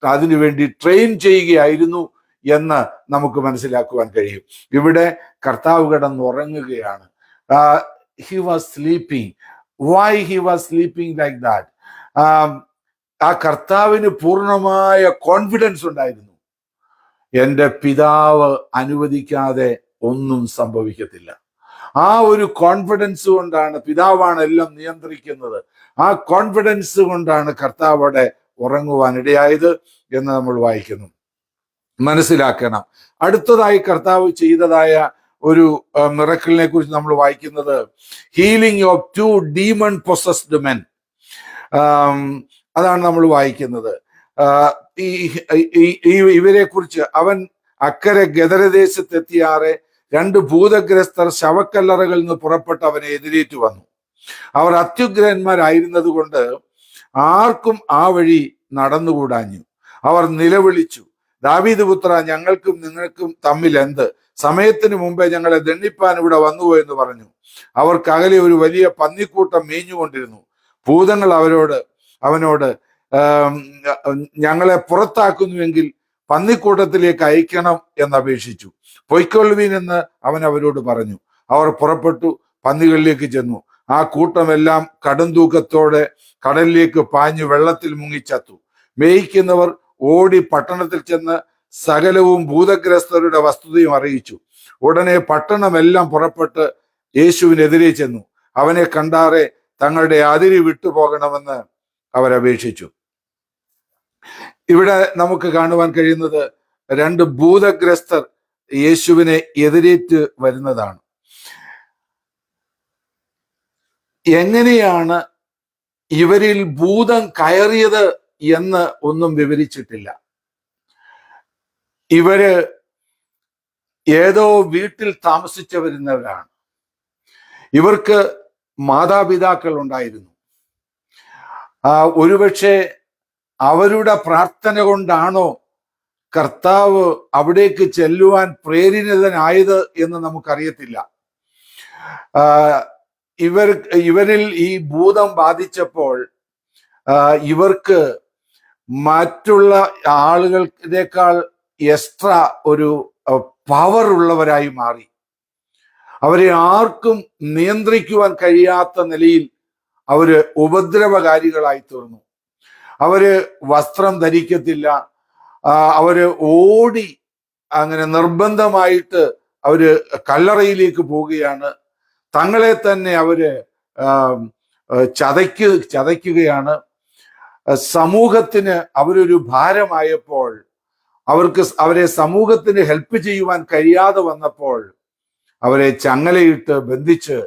അതിനുവേണ്ടി ട്രെയിൻ ചെയ്യുകയായിരുന്നു എന്ന് നമുക്ക് മനസ്സിലാക്കുവാൻ കഴിയും. ഇവിടെ കർത്താവ് കിടന്നുറങ്ങുകയാണ്. He was sleeping. Why he was sleeping like that? ആ കർത്താവിന് പൂർണ്ണമായ കോൺഫിഡൻസ് ഉണ്ടായിരുന്നു. എൻ്റെ പിതാവ് അനുവദിക്കാതെ ഒന്നും സംഭവിക്കത്തില്ല. ആ ഒരു കോൺഫിഡൻസ് കൊണ്ടാണ്, പിതാവാണ് എല്ലാം നിയന്ത്രിക്കുന്നത്, ആ കോൺഫിഡൻസ് കൊണ്ടാണ് കർത്താവോടെ ഉറങ്ങുവാൻ ഇടയായത് എന്ന് നമ്മൾ വായിക്കുന്നു. മനസ്സിലാക്കണം. അടുത്തതായി കർത്താവ് ചെയ്തതായ ഒരു മിറക്കിളിനെ കുറിച്ച് നമ്മൾ വായിക്കുന്നത് healing of 2 demon possessed men. അതാണ് നമ്മൾ വായിക്കുന്നത്. ഇവരെ കുറിച്ച് അവൻ അക്കരെ ഗദരദേശത്തെത്തിയാറെ 2 ഭൂതഗ്രസ്തർ ശവക്കല്ലറകളിൽ നിന്ന് പുറപ്പെട്ട് അവനെ എതിരേറ്റു വന്നു. അവർ അത്യുഗ്രന്മാരായിരുന്നത് കൊണ്ട് ആർക്കും ആ വഴി നടന്നുകൂടാഞ്ഞു. അവർ നിലവിളിച്ചു, ദാവീദ് പുത്ര, ഞങ്ങൾക്കും നിങ്ങൾക്കും തമ്മിൽ എന്ത്? സമയത്തിന് മുമ്പേ ഞങ്ങളെ ദണ്ഡിപ്പാൻ ഇവിടെ വന്നുപോയി എന്ന് പറഞ്ഞു. അവർക്കകലെ ഒരു വലിയ പന്നിക്കൂട്ടം മേഞ്ഞുകൊണ്ടിരുന്നു. ഭൂതങ്ങൾ അവനോട് ഞങ്ങളെ പുറത്താക്കുന്നുവെങ്കിൽ പന്നിക്കൂട്ടത്തിലേക്ക് അയക്കണം എന്നപേക്ഷിച്ചു. പൊയ്ക്കൊള്ളുവീൻ എന്ന് അവൻ അവരോട് പറഞ്ഞു. അവർ പുറപ്പെട്ടു പന്നികളിലേക്ക് ചെന്നു. ആ കൂട്ടമെല്ലാം കടുംതൂക്കത്തോടെ കടലിലേക്ക് പാഞ്ഞു വെള്ളത്തിൽ മുങ്ങിച്ചത്തു. മേയിക്കുന്നവർ ഓടി പട്ടണത്തിൽ ചെന്ന് സകലവും ഭൂതഗ്രസ്തരുടെ വസ്തുതയും അറിയിച്ചു. ഉടനെ പട്ടണമെല്ലാം പുറപ്പെട്ട് യേശുവിനെതിരെ ചെന്നു. അവനെ കണ്ടാറെ തങ്ങളുടെ അതിരി വിട്ടുപോകണമെന്ന് അവരപേക്ഷിച്ചു. ഇവിടെ നമുക്ക് കാണുവാൻ കഴിയുന്നത് 2 ഭൂതഗ്രസ്തർ യേശുവിനെ എതിരേറ്റ് വരുന്നതാണ്. എങ്ങനെയാണ് ഇവരിൽ ഭൂതം കയറിയത് എന്ന് ഒന്നും വിവരിച്ചിട്ടില്ല. ഇവര് ഏതോ വീട്ടിൽ താമസിച്ചു വരുന്നവരാണ്. ഇവർക്ക് മാതാപിതാക്കൾ ഉണ്ടായിരുന്നു. ഒരുപക്ഷെ അവരുടെ പ്രാർത്ഥന കൊണ്ടാണോ കർത്താവ് അവിടേക്ക് ചെല്ലുവാൻ പ്രേരിതനായത് എന്ന് നമുക്കറിയത്തില്ല. ഇവരിൽ ഈ ഭൂതം ബാധിച്ചപ്പോൾ ഇവർക്ക് മറ്റുള്ള ആളുകളേക്കാൾ എക്സ്ട്രാ ഒരു പവർ ഉള്ളവരായി മാറി. അവരെ ആർക്കും നിയന്ത്രിക്കുവാൻ കഴിയാത്ത നിലയിൽ അവര് ഉപദ്രവകാരികളായി തീർന്നു. അവര് വസ്ത്രം ധരിക്കത്തില്ല. അവര് ഓടി അങ്ങനെ നിർബന്ധമായിട്ട് അവര് കല്ലറയിലേക്ക് പോവുകയാണ്. തങ്ങളെ തന്നെ അവര് ചതയ്ക്കുകയാണ്. സമൂഹത്തിന് അവരൊരു ഭാരമായപ്പോൾ, അവരെ സമൂഹത്തിന് ഹെൽപ്പ് ചെയ്യുവാൻ കഴിയാതെ വന്നപ്പോൾ അവരെ ചങ്ങലയിട്ട് ബന്ധിച്ച്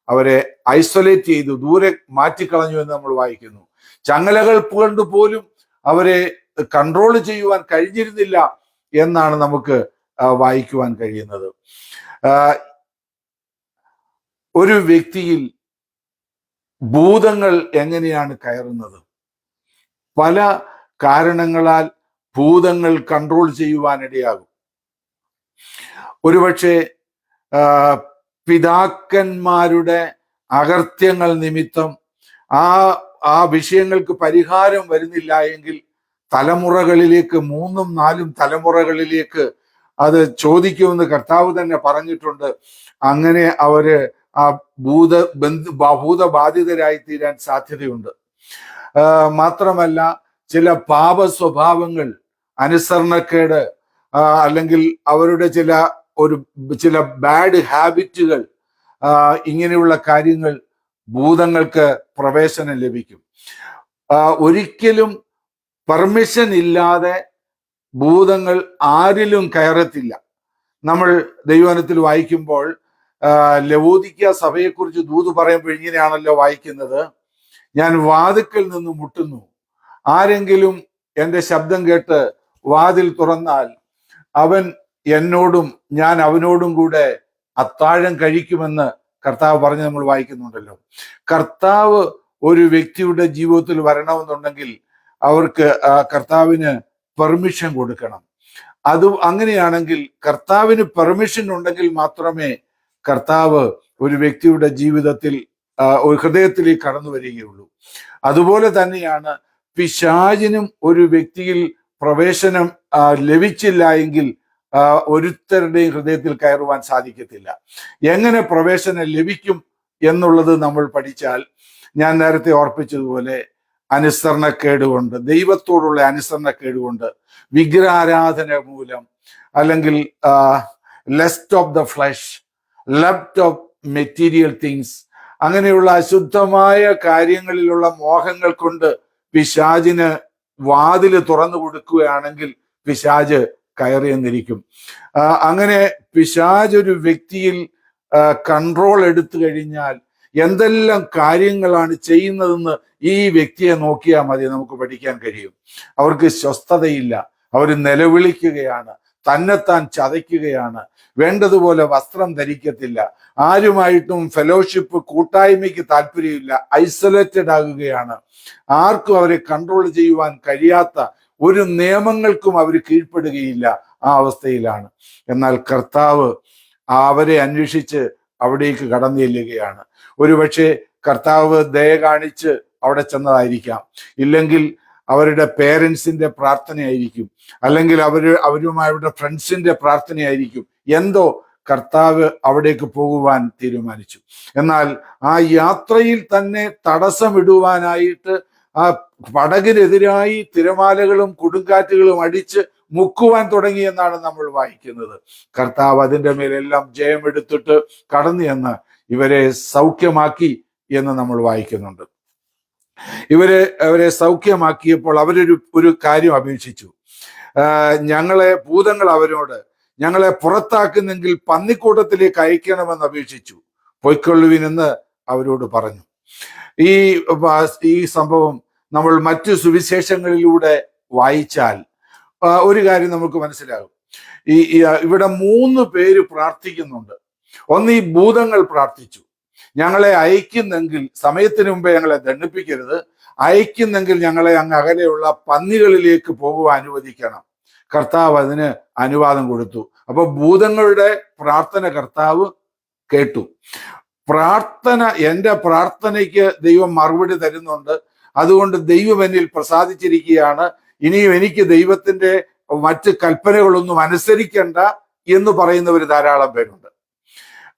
അവരെ ഐസൊലേറ്റ് ചെയ്തു, ദൂരെ മാറ്റിക്കളഞ്ഞു എന്ന് നമ്മൾ വായിക്കുന്നു. ചങ്ങലകൾ കൊണ്ട് പോലും അവരെ കൺട്രോൾ ചെയ്യുവാൻ കഴിഞ്ഞിരുന്നില്ല എന്നാണ് നമുക്ക് വായിക്കുവാൻ കഴിയുന്നത്. ഒരു വ്യക്തിയിൽ ഭൂതങ്ങൾ എങ്ങനെയാണ് കയറുന്നത്? പല കാരണങ്ങളാൽ ഭൂതങ്ങൾ കൺട്രോൾ ചെയ്യുവാനിടയാകും. ഒരുപക്ഷെ പിതാക്കന്മാരുടെ അകൃത്യങ്ങൾ നിമിത്തം ആ വിഷയങ്ങൾക്ക് പരിഹാരം വരുന്നില്ല എങ്കിൽ തലമുറകളിലേക്ക്, 3ഉം 4ഉം തലമുറകളിലേക്ക് അത് ചോദിക്കുമെന്ന് കർത്താവ് തന്നെ പറഞ്ഞിട്ടുണ്ട്. അങ്ങനെ അവര് ആ ഭൂതബാധിതരായി തീരാൻ സാധ്യതയുണ്ട്. മാത്രമല്ല ചില പാപ സ്വഭാവങ്ങൾ, അനുസരണക്കേട്, അല്ലെങ്കിൽ അവരുടെ ചില ബാഡ് ഹാബിറ്റുകൾ, ഇങ്ങനെയുള്ള കാര്യങ്ങൾ ഭൂതങ്ങൾക്ക് പ്രവേശനം ലഭിക്കും. ഒരിക്കലും പെർമിഷൻ ഇല്ലാതെ ഭൂതങ്ങൾ ആരിലും കയറത്തില്ല. നമ്മൾ ദൈവവചനത്തിൽ വായിക്കുമ്പോൾ ലവോദിക്ക സഭയെക്കുറിച്ച് ദൂത് പറയുമ്പോൾ ഇങ്ങനെയാണല്ലോ വായിക്കുന്നത്: ഞാൻ വാതിൽക്കൽ നിന്ന് മുട്ടുന്നു, ആരെങ്കിലും എൻ്റെ ശബ്ദം കേട്ട് വാതിൽ തുറന്നാൽ അവൻ എന്നോടും ഞാൻ അവനോടും കൂടെ അത്താഴം കഴിക്കുമെന്ന് കർത്താവ് പറഞ്ഞ് നമ്മൾ വായിക്കുന്നുണ്ടല്ലോ. കർത്താവ് ഒരു വ്യക്തിയുടെ ജീവിതത്തിൽ വരണമെന്നുണ്ടെങ്കിൽ അവർക്ക് കർത്താവിന് പെർമിഷൻ കൊടുക്കണം. അത് അങ്ങനെയാണെങ്കിൽ കർത്താവിന് പെർമിഷൻ ഉണ്ടെങ്കിൽ മാത്രമേ കർത്താവ് ഒരു വ്യക്തിയുടെ ജീവിതത്തിൽ ഒരു ഹൃദയത്തിലേക്ക് കടന്നു വരികയുള്ളൂ. അതുപോലെ തന്നെയാണ് പിശാചിനും ഒരു വ്യക്തിയിൽ പ്രവേശനം ലഭിച്ചില്ല എങ്കിൽ ഒരുത്തരുടെയും ഹൃദയത്തിൽ കയറുവാൻ സാധിക്കത്തില്ല. എങ്ങനെ പ്രവേശനം ലഭിക്കും എന്നുള്ളത് നമ്മൾ പഠിച്ചാൽ, ഞാൻ നേരത്തെ ഓർപ്പിച്ചതുപോലെ അനുസരണക്കേട് കൊണ്ട്, ദൈവത്തോടുള്ള അനുസരണക്കേട് കൊണ്ട്, വിഗ്രഹാരാധന മൂലം, അല്ലെങ്കിൽ lust of the flush, left of material things, അങ്ങനെയുള്ള അശുദ്ധമായ കാര്യങ്ങളിലുള്ള മോഹങ്ങൾ കൊണ്ട് പിശാചിന് വാതില് തുറന്നു കൊടുക്കുകയാണെങ്കിൽ പിശാച് കയറിയെന്നിരിക്കും. അങ്ങനെ പിശാച് ഒരു വ്യക്തിയിൽ കൺട്രോൾ എടുത്തു കഴിഞ്ഞാൽ എന്തെല്ലാം കാര്യങ്ങളാണ് ചെയ്യുന്നതെന്ന് ഈ വ്യക്തിയെ നോക്കിയാൽ മതി, നമുക്ക് പഠിക്കാൻ കഴിയും. അവർക്ക് സ്വസ്ഥതയില്ല, അവർ നിലവിളിക്കുകയാണ്, തന്നെത്താൻ ചതയ്ക്കുകയാണ്, വേണ്ടതുപോലെ വസ്ത്രം ധരിക്കത്തില്ല, ആരുമായിട്ടും ഫെലോഷിപ്പ് കൂട്ടായ്മയ്ക്ക് താല്പര്യമില്ല, ഐസൊലേറ്റഡ് ആകുകയാണ്, ആർക്കും അവരെ കൺട്രോൾ ചെയ്യുവാൻ കഴിയാത്ത ഒരു നിയമങ്ങൾക്കും അവർ കീഴ്പ്പെടുകയില്ല, ആ അവസ്ഥയിലാണ്. എന്നാൽ കർത്താവ് അവരെ അന്വേഷിച്ച് അവിടേക്ക് കടന്നു ചെല്ലുകയാണ്. ഒരുപക്ഷെ കർത്താവ് ദയ കാണിച്ച് അവിടെ ചെന്നതായിരിക്കാം, ഇല്ലെങ്കിൽ അവരുടെ പേരൻസിന്റെ പ്രാർത്ഥനയായിരിക്കും, അല്ലെങ്കിൽ അവരുമാരുടെ ഫ്രണ്ട്സിന്റെ പ്രാർത്ഥനയായിരിക്കും. എന്തോ കർത്താവ് അവിടേക്ക് പോകുവാൻ തീരുമാനിച്ചു. എന്നാൽ ആ യാത്രയിൽ തന്നെ തടസ്സമിടുവാനായിട്ട് ആ പടകിനെതിരായി തിരമാലകളും കൊടുങ്കാറ്റുകളും അടിച്ച് മുക്കുവാൻ തുടങ്ങി എന്നാണ് നമ്മൾ വായിക്കുന്നത്. കർത്താവ് അതിൻ്റെ മേലെല്ലാം ജയമെടുത്തിട്ട് കടന്നു എന്ന് ഇവരെ സൗഖ്യമാക്കി എന്ന് നമ്മൾ വായിക്കുന്നുണ്ട്. അവരെ സൗഖ്യമാക്കിയപ്പോൾ അവരൊരു കാര്യം അപേക്ഷിച്ചു. ഭൂതങ്ങൾ അവരോട്, ഞങ്ങളെ പുറത്താക്കുന്നെങ്കിൽ പന്നിക്കൂട്ടത്തിലേക്ക് അയക്കണമെന്ന് അപേക്ഷിച്ചു. പൊയ്ക്കൊള്ളുവിനെന്ന് അവരോട് പറഞ്ഞു. ഈ സംഭവം നമ്മൾ മറ്റു സുവിശേഷങ്ങളിലൂടെ വായിച്ചാൽ ഒരു കാര്യം നമുക്ക് മനസ്സിലാകും. ഇവിടെ 3 പേര് പ്രാർത്ഥിക്കുന്നുണ്ട്. ഒന്ന്, ഈ ഭൂതങ്ങൾ പ്രാർത്ഥിച്ചു, ഞങ്ങളെ അയക്കുന്നെങ്കിൽ സമയത്തിന് മുമ്പേ ഞങ്ങളെ ദണ്ഡിപ്പിക്കരുത്, അയക്കുന്നെങ്കിൽ ഞങ്ങളെ അങ്ങ് അകലെയുള്ള പന്നികളിലേക്ക് പോകുവാൻ അനുവദിക്കണം. കർത്താവ് അതിന് അനുവാദം കൊടുത്തു. അപ്പൊ ഭൂതങ്ങളുടെ പ്രാർത്ഥന കർത്താവ് കേട്ടു. എൻ്റെ പ്രാർത്ഥനയ്ക്ക് ദൈവം മറുപടി തരുന്നുണ്ട്. അതുകൊണ്ട് ദൈവം എന്നിൽ പ്രസാദിച്ചിരിക്കുകയാണ്, ഇനിയും എനിക്ക് ദൈവത്തിന്റെ മറ്റ് കൽപ്പനകളൊന്നും അനുസരിക്കണ്ട എന്ന് പറയുന്നവർ ധാരാളം പേരുണ്ട്.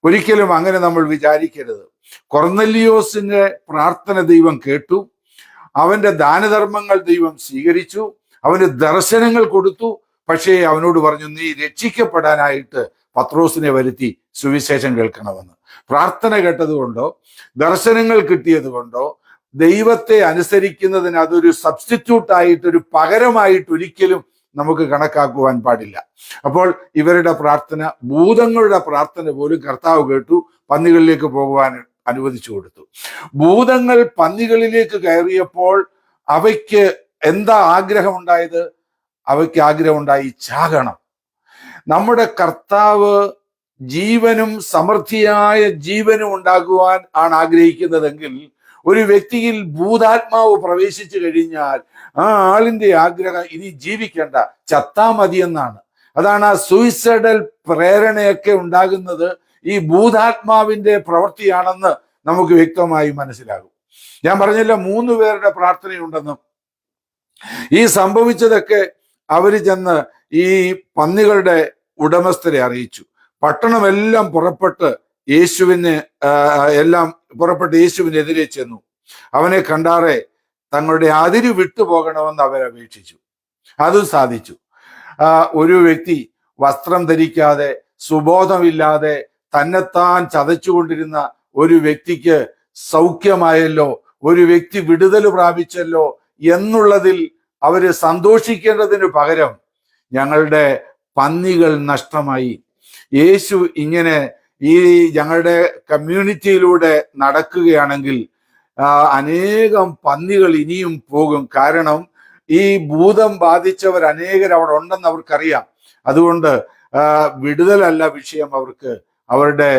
ഒരിക്കലും അങ്ങനെ നമ്മൾ വിചാരിക്കരുത്. കൊർന്നല്യോസിന്റെ പ്രാർത്ഥന ദൈവം കേട്ടു, അവന്റെ ദാനധർമ്മങ്ങൾ ദൈവം സ്വീകരിച്ചു, അവന് ദർശനങ്ങൾ കൊടുത്തു. പക്ഷേ അവനോട് പറഞ്ഞു, നീ രക്ഷിക്കപ്പെടാനായിട്ട് പത്രോസിനെ വരുത്തി സുവിശേഷം കേൾക്കണമെന്ന്. പ്രാർത്ഥന കേട്ടതുകൊണ്ടോ ദർശനങ്ങൾ കിട്ടിയത് കൊണ്ടോ ദൈവത്തെ അനുസരിക്കുന്നതിന് അതൊരു സബ്സ്റ്റിറ്റ്യൂട്ട് ആയിട്ട്, ഒരു പകരമായിട്ട് ഒരിക്കലും നമുക്ക് കണക്കാക്കുവാൻ പാടില്ല. അപ്പോൾ ഇവരുടെ പ്രാർത്ഥന, ഭൂതങ്ങളുടെ പ്രാർത്ഥന പോലും കർത്താവ് കേട്ടു, പന്നികളിലേക്ക് പോകുവാൻ അനുവദിച്ചു കൊടുത്തു. ഭൂതങ്ങൾ പന്നികളിലേക്ക് കയറിയപ്പോൾ അവയ്ക്ക് എന്താ ആഗ്രഹമുണ്ടായത്? അവയ്ക്ക് ആഗ്രഹമുണ്ടായി ചാകണം. നമ്മുടെ കർത്താവ് ജീവനും സമൃദ്ധിയായ ജീവനും ഉണ്ടാകുവാൻ ആണ് ആഗ്രഹിക്കുന്നതെങ്കിൽ ഒരു വ്യക്തിയിൽ ഭൂതാത്മാവ് പ്രവേശിച്ചു കഴിഞ്ഞാൽ ആ ആളിന്റെ ആഗ്രഹം ഇനി ജീവിക്കേണ്ട, ചത്താ മതി എന്നാണ്. അതാണ് ആ സൂയിസൈഡൽ പ്രേരണയൊക്കെ ഉണ്ടാകുന്നത് ഈ ഭൂതാത്മാവിന്റെ പ്രവൃത്തിയാണെന്ന് നമുക്ക് വ്യക്തമായി മനസ്സിലാകും. ഞാൻ പറഞ്ഞില്ല 3 പേരുടെ പ്രാർത്ഥനയുണ്ടെന്നും. ഈ സംഭവിച്ചതൊക്കെ അവര് ചെന്ന് ഈ പന്നികളുടെ ഉടമസ്ഥരെ അറിയിച്ചു. പട്ടണമെല്ലാം പുറപ്പെട്ട് യേശുവിനെതിരെ ചെന്നു. അവനെ കണ്ടാറെ തങ്ങളുടെ അതിര് വിട്ടുപോകണമെന്ന് അവരപേക്ഷിച്ചു. അതും സാധിച്ചു. ഒരു വ്യക്തി വസ്ത്രം ധരിക്കാതെ, സുബോധമില്ലാതെ തന്നെത്താൻ ചതച്ചുകൊണ്ടിരുന്ന ഒരു വ്യക്തിക്ക് സൗഖ്യമായല്ലോ, ഒരു വ്യക്തി വിടുതൽ പ്രാപിച്ചല്ലോ എന്നുള്ളതിൽ അവര് സന്തോഷിക്കേണ്ടതിന് പകരം ഞങ്ങളുടെ പന്നികൾ നഷ്ടമായി. യേശു ഇങ്ങനെ ഈ ഞങ്ങളുടെ കമ്മ്യൂണിറ്റിയിലൂടെ നടക്കുകയാണെങ്കിൽ അനേകം പന്നികൾ ഇനിയും പോകും. കാരണം ഈ ഭൂതം ബാധിച്ചവർ അനേകർ അവിടെ ഉണ്ടെന്ന് അവർക്കറിയാം. അതുകൊണ്ട് വിടുതലല്ല വിഷയം അവർക്ക്, അവരുടെ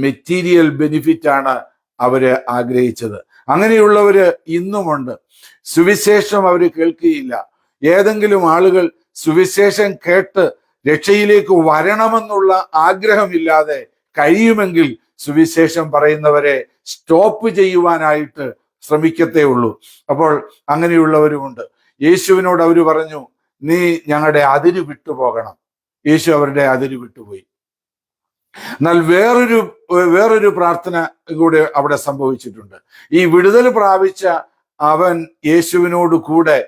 മെറ്റീരിയൽ ബെനിഫിറ്റ് ആണ് അവര് ആഗ്രഹിച്ചത്. അങ്ങനെയുള്ളവര് ഇന്നുമുണ്ട്. സുവിശേഷം അവർ കേൾക്കുകയില്ല. ഏതെങ്കിലും ആളുകൾ സുവിശേഷം കേട്ട് രക്ഷയിലേക്ക് വരണമെന്നുള്ള ആഗ്രഹമില്ലാതെ കഴിയുമെങ്കിൽ സുവിശേഷം പറയുന്നവരെ സ്റ്റോപ്പ് ചെയ്യുവാനായിട്ട് ശ്രമിക്കത്തേ ഉള്ളൂ. അപ്പോൾ അങ്ങനെയുള്ളവരുമുണ്ട്. യേശുവിനോട് അവർ പറഞ്ഞു, നീ ഞങ്ങളുടെ അതിര് വിട്ടുപോകണം. യേശു അവരുടെ അതിര് വിട്ടുപോയി. എന്നാൽ വേറൊരു പ്രാർത്ഥന കൂടെ അവിടെ സംഭവിച്ചിട്ടുണ്ട്. ഈ വിടുതൽ പ്രാപിച്ച അവൻ യേശുവിനോട് കൂടെ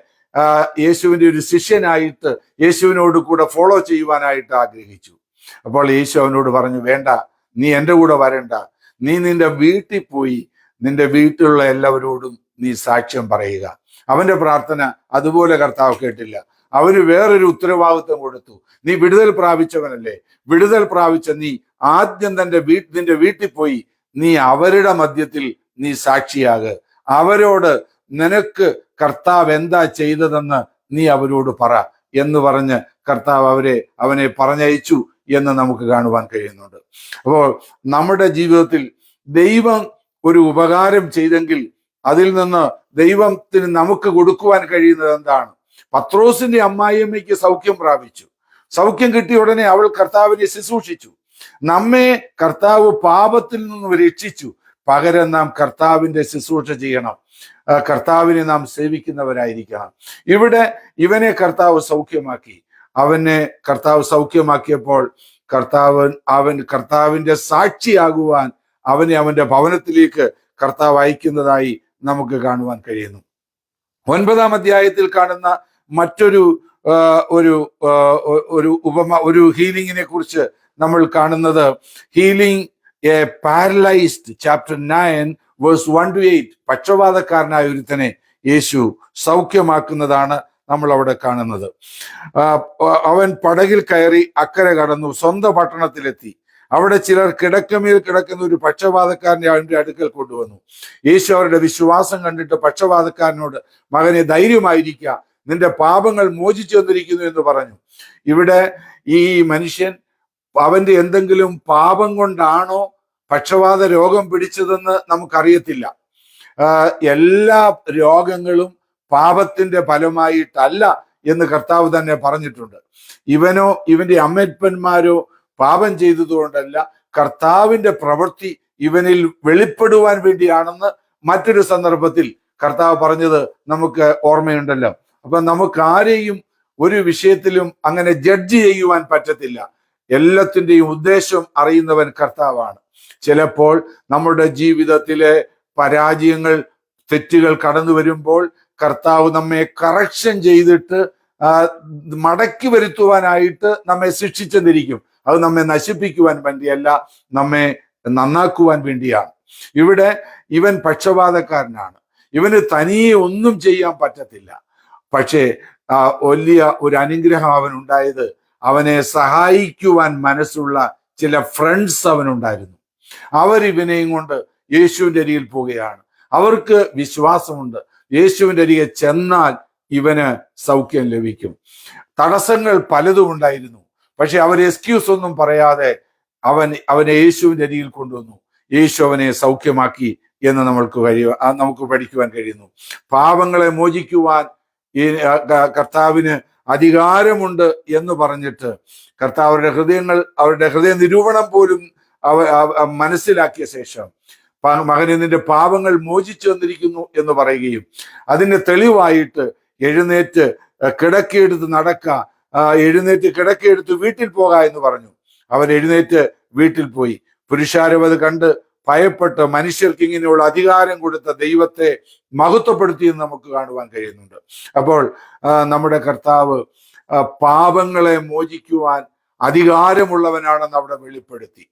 യേശുവിൻ്റെ ഒരു ശിഷ്യനായിട്ട് യേശുവിനോട് കൂടെ ഫോളോ ചെയ്യുവാനായിട്ട് ആഗ്രഹിച്ചു. അപ്പോൾ യേശു അവനോട് പറഞ്ഞു, വേണ്ട, നീ എൻ്റെ കൂടെ വരണ്ട. നീ നിന്റെ വീട്ടിൽ പോയി നിന്റെ വീട്ടിലുള്ള എല്ലാവരോടും നീ സാക്ഷ്യം പറയുക. അവന്റെ പ്രാർത്ഥന അതുപോലെ കർത്താവ് കേട്ടില്ല. അവന് വേറൊരു ഉത്തരവാദിത്വം കൊടുത്തു. നീ വിടുതൽ പ്രാപിച്ചവനല്ലേ, വിടുതൽ പ്രാപിച്ച നീ ആദ്യം നിന്റെ വീട്ടിൽ പോയി നീ അവരുടെ മധ്യത്തിൽ നീ സാക്ഷിയാക്. അവരോട് നിനക്ക് കർത്താവ് എന്താ ചെയ്തതെന്ന് നീ അവരോട് പറ എന്ന് പറഞ്ഞ് കർത്താവ് അവനെ പറഞ്ഞയച്ചു എന്ന് നമുക്ക് കാണുവാൻ കഴിയുന്നുണ്ട്. അപ്പോൾ നമ്മുടെ ജീവിതത്തിൽ ദൈവം ഒരു ഉപകാരം ചെയ്തെങ്കിൽ അതിൽ നിന്ന് ദൈവത്തിന് നമുക്ക് കൊടുക്കുവാൻ കഴിയുന്നത് എന്താണ്? പത്രോസിന്റെ അമ്മായിയമ്മയ്ക്ക് സൗഖ്യം പ്രാപിച്ചു. സൗഖ്യം കിട്ടിയ ഉടനെ അവൾ കർത്താവിനെ ശുശ്രൂഷിച്ചു. നമ്മെ കർത്താവ് പാപത്തിൽ നിന്നും രക്ഷിച്ചു. പകരം നാം കർത്താവിന്റെ ശുശ്രൂഷ ചെയ്യണം. കർത്താവിനെ നാം സേവിക്കുന്നവരായിരിക്കണം. ഇവിടെ ഇവനെ കർത്താവ് സൗഖ്യമാക്കി. അവനെ കർത്താവ് സൗഖ്യമാക്കിയപ്പോൾ കർത്താവിന്റെ സാക്ഷിയാകുവാൻ അവന്റെ ഭവനത്തിലേക്ക് കർത്താവ് അയക്കുന്നതായി നമുക്ക് കാണുവാൻ കഴിയുന്നു. 9-ാം അധ്യായത്തിൽ കാണുന്ന മറ്റൊരു ഒരു ഹീലിംഗിനെ കുറിച്ച് നമ്മൾ കാണുന്നത് healing a paralysed, chapter 9 verse 1-8. പക്ഷപാതക്കാരനായ ഒരുത്തനെ യേശു സൗഖ്യമാക്കുന്നതാണ് നമ്മൾ അവിടെ കാണുന്നത്. അവൻ പടകിൽ കയറി അക്കരെ കടന്നു, സ്വന്തം പട്ടണത്തിലെത്തി. അവിടെ ചിലർ കിടക്കമേൽ കിടക്കുന്ന ഒരു പക്ഷപാതക്കാരനെ അവന്റെ അടുക്കൽ കൊണ്ടുവന്നു. യേശു അവരുടെ വിശ്വാസം കണ്ടിട്ട് പക്ഷപാതക്കാരനോട്, മകനെ ധൈര്യമായിരിക്കുക, നിന്റെ പാപങ്ങൾ മോചിച്ചു വന്നിരിക്കുന്നു എന്ന് പറഞ്ഞു. ഇവിടെ ഈ മനുഷ്യൻ അവന്റെ എന്തെങ്കിലും പാപം കൊണ്ടാണോ പക്ഷപാത രോഗം പിടിച്ചതെന്ന് നമുക്കറിയത്തില്ല. എല്ലാ രോഗങ്ങളും പാപത്തിന്റെ ഫലമായിട്ടല്ല എന്ന് കർത്താവ് തന്നെ പറഞ്ഞിട്ടുണ്ട്. ഇവനോ ഇവന്റെ അമ്മയപ്പന്മാരോ പാപം ചെയ്തതുകൊണ്ടല്ല, കർത്താവിന്റെ പ്രവൃത്തി ഇവനിൽ വെളിപ്പെടുവാൻ വേണ്ടിയാണെന്ന് മറ്റൊരു സന്ദർഭത്തിൽ കർത്താവ് പറഞ്ഞത് നമുക്ക് ഓർമ്മയുണ്ടല്ലോ. അപ്പൊ നമുക്ക് ആരെയും ഒരു വിഷയത്തിലും അങ്ങനെ ജഡ്ജ് ചെയ്യുവാൻ പറ്റത്തില്ല. എല്ലാത്തിൻ്റെയും ഉദ്ദേശം അറിയുന്നവൻ കർത്താവാണ്. ചിലപ്പോൾ നമ്മുടെ ജീവിതത്തിലെ പരാജയങ്ങൾ, തെറ്റുകൾ കടന്നു വരുമ്പോൾ കർത്താവ് നമ്മെ കറക്ഷൻ ചെയ്തിട്ട് മടക്കി വരുത്തുവാനായിട്ട് നമ്മെ ശിക്ഷിച്ചെന്നിരിക്കും. അത് നമ്മെ നശിപ്പിക്കുവാൻ വേണ്ടിയല്ല, നമ്മെ നന്നാക്കുവാൻ വേണ്ടിയാണ്. ഇവിടെ ഇവൻ പക്ഷപാതക്കാരനാണ്. ഇവന് തനിയെ ഒന്നും ചെയ്യാൻ പറ്റത്തില്ല. പക്ഷേ വലിയ ഒരു അനുഗ്രഹം അവനുണ്ടായത്, അവനെ സഹായിക്കുവാൻ മനസ്സുള്ള ചില ഫ്രണ്ട്സ് അവനുണ്ടായിരുന്നു. അവരിവനെയും കൊണ്ട് യേശുവിൻ്റെ അരികിൽ പോവുകയാണ്. അവർക്ക് വിശ്വാസമുണ്ട്, യേശുവിൻ്റെ അരികെ ചെന്നാൽ ഇവന് സൗഖ്യം ലഭിക്കും. തടസ്സങ്ങൾ പലതും ഉണ്ടായിരുന്നു. പക്ഷെ അവർ എക്സ്ക്യൂസ് ഒന്നും പറയാതെ അവനെ യേശുവിൻ്റെ അരികിൽ കൊണ്ടുവന്നു. യേശു അവനെ സൗഖ്യമാക്കി എന്ന് നമുക്ക് പഠിക്കുവാൻ കഴിയുന്നു. പാപങ്ങളെ മോചിക്കുവാൻ ഈ കർത്താവിന് അധികാരമുണ്ട് എന്ന് പറഞ്ഞിട്ട് കർത്താവ് അവരുടെ ഹൃദയ നിരൂപണം പോലും മനസ്സിലാക്കിയ ശേഷം മകനെ നിന്റെ പാപങ്ങൾ മോചിച്ചു വന്നിരിക്കുന്നു എന്ന് പറയുകയും അതിന് തെളിവായിട്ട് എഴുന്നേറ്റ് കിടക്കയെടുത്ത് വീട്ടിൽ പോക എന്ന് പറഞ്ഞു. അവൻ എഴുന്നേറ്റ് വീട്ടിൽ പോയി. പുരുഷാരം അത് കണ്ട് ഭയപ്പെട്ട് മനുഷ്യർക്ക് ഇങ്ങനെയുള്ള അധികാരം കൊടുത്ത ദൈവത്തെ മഹത്വപ്പെടുത്തിയെന്ന് നമുക്ക് കാണുവാൻ കഴിയുന്നുണ്ട്. അപ്പോൾ നമ്മുടെ കർത്താവ് പാപങ്ങളെ മോചിക്കുവാൻ അധികാരമുള്ളവനാണെന്ന് അവിടെ വെളിപ്പെടുത്തി.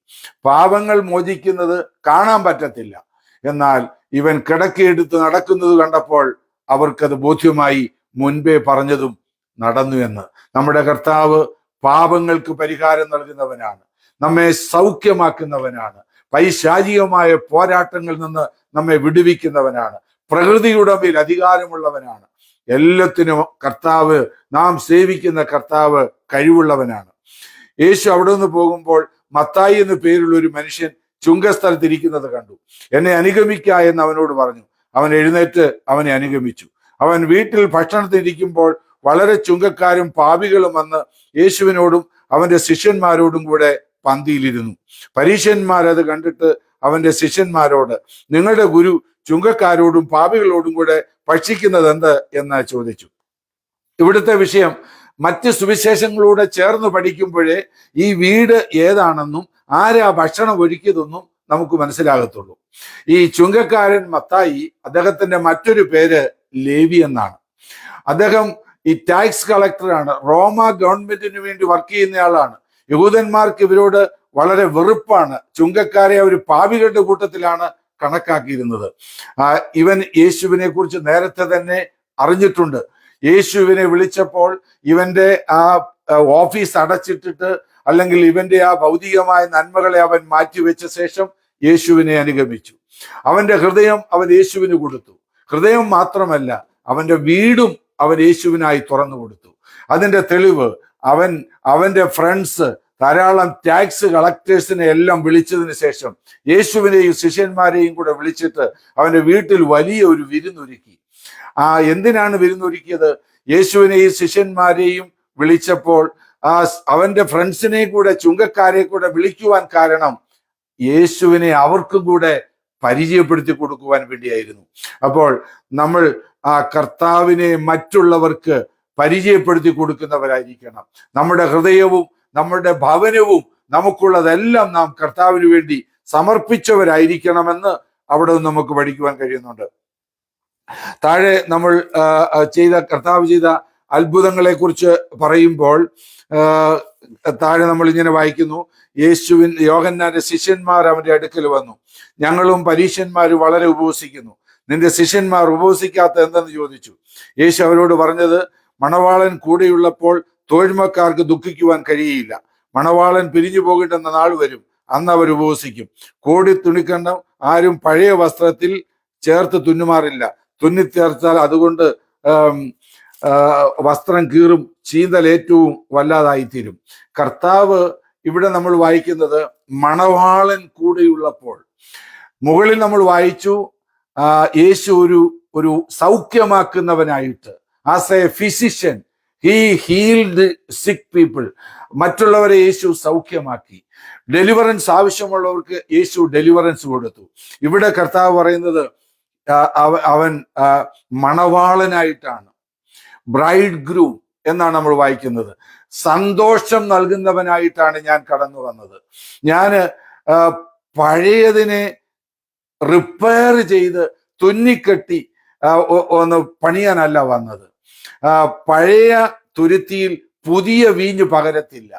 പാപങ്ങൾ മോചിക്കുന്നത് കാണാൻ പറ്റത്തില്ല. എന്നാൽ ഇവൻ കിടക്കയെടുത്ത് നടക്കുന്നത് കണ്ടപ്പോൾ അവർക്കത് ബോധ്യമായി. മുൻപേ പറഞ്ഞതും നടന്നു എന്ന്. നമ്മുടെ കർത്താവ് പാപങ്ങൾക്ക് പരിഹാരം നൽകുന്നവനാണ്, നമ്മെ സൗഖ്യമാക്കുന്നവനാണ്, പൈശാചികമായ പോരാട്ടങ്ങളിൽ നിന്ന് നമ്മെ വിടുവിക്കുന്നവനാണ്, പ്രകൃതിയുടെ മേൽ അധികാരമുള്ളവനാണ്. എല്ലാത്തിനും കർത്താവ്, നാം സേവിക്കുന്ന കർത്താവ് കഴിവുള്ളവനാണ്. യേശു അവിടെ നിന്ന് പോകുമ്പോൾ മത്തായി എന്ന പേരുള്ള ഒരു മനുഷ്യൻ ചുങ്കസ്ഥലത്തിരിക്കുന്നത് കണ്ടു. എന്നെ അനുഗമിക്ക എന്ന് അവനോട് പറഞ്ഞു. അവൻ എഴുന്നേറ്റ് അവനെ അനുഗമിച്ചു. അവൻ വീട്ടിൽ ഭക്ഷണത്തിരിക്കുമ്പോൾ വളരെ ചുങ്കക്കാരും പാപികളും വന്ന് യേശുവിനോടും അവന്റെ ശിഷ്യന്മാരോടും കൂടെ പന്തിയിലിരുന്നു. പരീശന്മാരത് കണ്ടിട്ട് അവന്റെ ശിഷ്യന്മാരോട്, നിങ്ങളുടെ ഗുരു ചുങ്കക്കാരോടും പാപികളോടും കൂടെ ഭക്ഷിക്കുന്നത് എന്ത് എന്ന് ചോദിച്ചു. ഇവിടുത്തെ വിഷയം മറ്റ് സുവിശേഷങ്ങളൂടെ ചേർന്ന് പഠിക്കുമ്പോഴേ ഈ വീട് ഏതാണെന്നും ആരാ ഭക്ഷണം ഒരുക്കിയതെന്നും നമുക്ക് മനസ്സിലാകത്തുള്ളൂ. ഈ ചുങ്കക്കാരൻ മത്തായി, അദ്ദേഹത്തിന്റെ മറ്റൊരു പേര് ലേവി എന്നാണ്. അദ്ദേഹം ഈ ടാക്സ് കളക്ടറാണ്, റോമ ഗവൺമെന്റിന് വേണ്ടി വർക്ക് ചെയ്യുന്നയാളാണ്. യഹൂദന്മാർക്ക് ഇവരോട് വളരെ വെറുപ്പാണ്. ചുങ്കക്കാരെ അവർ പാപികളുടെ കൂട്ടത്തിലാണ് കണക്കാക്കിയിരുന്നത്. ഇവൻ യേശുവിനെ കുറിച്ച് നേരത്തെ തന്നെ അറിഞ്ഞിട്ടുണ്ട്. യേശുവിനെ വിളിച്ചപ്പോൾ ഇവന്റെ ആ ഓഫീസ് അടച്ചിട്ടിട്ട്, അല്ലെങ്കിൽ ഇവന്റെ ആ ഭൗതികമായ നന്മകളെ അവൻ മാറ്റിവെച്ച ശേഷം യേശുവിനെ അനുഗമിച്ചു. അവന്റെ ഹൃദയം അവൻ യേശുവിന് കൊടുത്തു. ഹൃദയം മാത്രമല്ല, അവന്റെ വീടും അവൻ യേശുവിനായി തുറന്നു കൊടുത്തു. അതിന്റെ തെളിവ്, അവന്റെ ഫ്രണ്ട്സ് ധാരാളം ടാക്സ് കളക്ടേഴ്സിനെ എല്ലാം വിളിച്ചതിന് ശേഷം യേശുവിനെയും ശിഷ്യന്മാരെയും കൂടെ വിളിച്ചിട്ട് അവന്റെ വീട്ടിൽ വലിയ ഒരു വിരുന്നൊരുക്കി. എന്തിനാണ് വിരുന്നൊരുക്കിയത്? യേശുവിനെയും ശിഷ്യന്മാരെയും വിളിച്ചപ്പോൾ അവന്റെ ഫ്രണ്ട്സിനെ കൂടെ, ചുങ്കക്കാരെ കൂടെ വിളിക്കുവാൻ കാരണം യേശുവിനെ അവർക്കും കൂടെ പരിചയപ്പെടുത്തി കൊടുക്കുവാൻ വേണ്ടിയായിരുന്നു. അപ്പോൾ നമ്മൾ ആ കർത്താവിനെ മറ്റുള്ളവർക്ക് പരിചയപ്പെടുത്തി കൊടുക്കുന്നവരായിരിക്കണം. നമ്മുടെ ഹൃദയവും നമ്മുടെ ഭവനവും നമുക്കുള്ളതെല്ലാം നാം കർത്താവിന് വേണ്ടി സമർപ്പിച്ചവരായിരിക്കണമെന്ന് അവിടെ നമുക്ക് പഠിക്കുവാൻ കഴിയുന്നുണ്ട്. താഴെ നമ്മൾ കർത്താവ് ചെയ്ത അത്ഭുതങ്ങളെ കുറിച്ച് പറയുമ്പോൾ താഴെ നമ്മൾ ഇങ്ങനെ വായിക്കുന്നു, യോഹന്നാന്റെ ശിഷ്യന്മാർ അവന്റെ അടുക്കൽ വന്നു, ഞങ്ങളും പരീശന്മാരും വളരെ ഉപവസിക്കുന്നു, നിന്റെ ശിഷ്യന്മാർ ഉപവസിക്കാത്ത എന്തെന്ന് ചോദിച്ചു. യേശു അവരോട് പറഞ്ഞത്, മണവാളൻ കൂടെയുള്ളപ്പോൾ തോഴ്മക്കാർക്ക് ദുഃഖിക്കുവാൻ കഴിയില്ല. മണവാളൻ പിരിഞ്ഞു പോകേണ്ടെന്ന നാൾ വരും, അന്ന് അവർ ഉപവസിക്കും. കോടി തുണിക്കണ്ടം ആരും പഴയ വസ്ത്രത്തിൽ ചേർത്ത് തുന്നുമാറില്ല. തുന്നിച്ചേർത്താൽ അതുകൊണ്ട് വസ്ത്രം കീറും, ചീന്തൽ ഏറ്റവും വല്ലാതായിത്തീരും. കർത്താവ് ഇവിടെ നമ്മൾ വായിക്കുന്നത് മണവാളൻ കൂടെയുള്ളപ്പോൾ. മുകളിൽ നമ്മൾ വായിച്ചു യേശു ഒരു സൗഖ്യമാക്കുന്നവനായിട്ട്, as a physician he healed sick people. മറ്റുള്ളവരെ യേശു സൗഖ്യമാക്കി. ഡെലിവറൻസ് ആവശ്യമുള്ളവർക്ക് യേശു ഡെലിവറൻസ് കൊടുത്തു. ഇവിടെ കർത്താവ് പറയുന്നത് അവൻ മണവാളനായിട്ടാണ്, ബ്രൈഡ് ഗ്രൂം എന്നാണ് നമ്മൾ വായിക്കുന്നത്. സന്തോഷം നൽകുന്നവനായിട്ടാണ് ഞാൻ കടന്നു വന്നത്. ഞാൻ പഴയതിനെ റിപ്പയർ ചെയ്ത് തുന്നിക്കെട്ടി ഒന്ന് പണിയാനല്ല വന്നത്. പഴയ തുരുത്തിയിൽ പുതിയ വീഞ്ഞ് പകരത്തില്ല.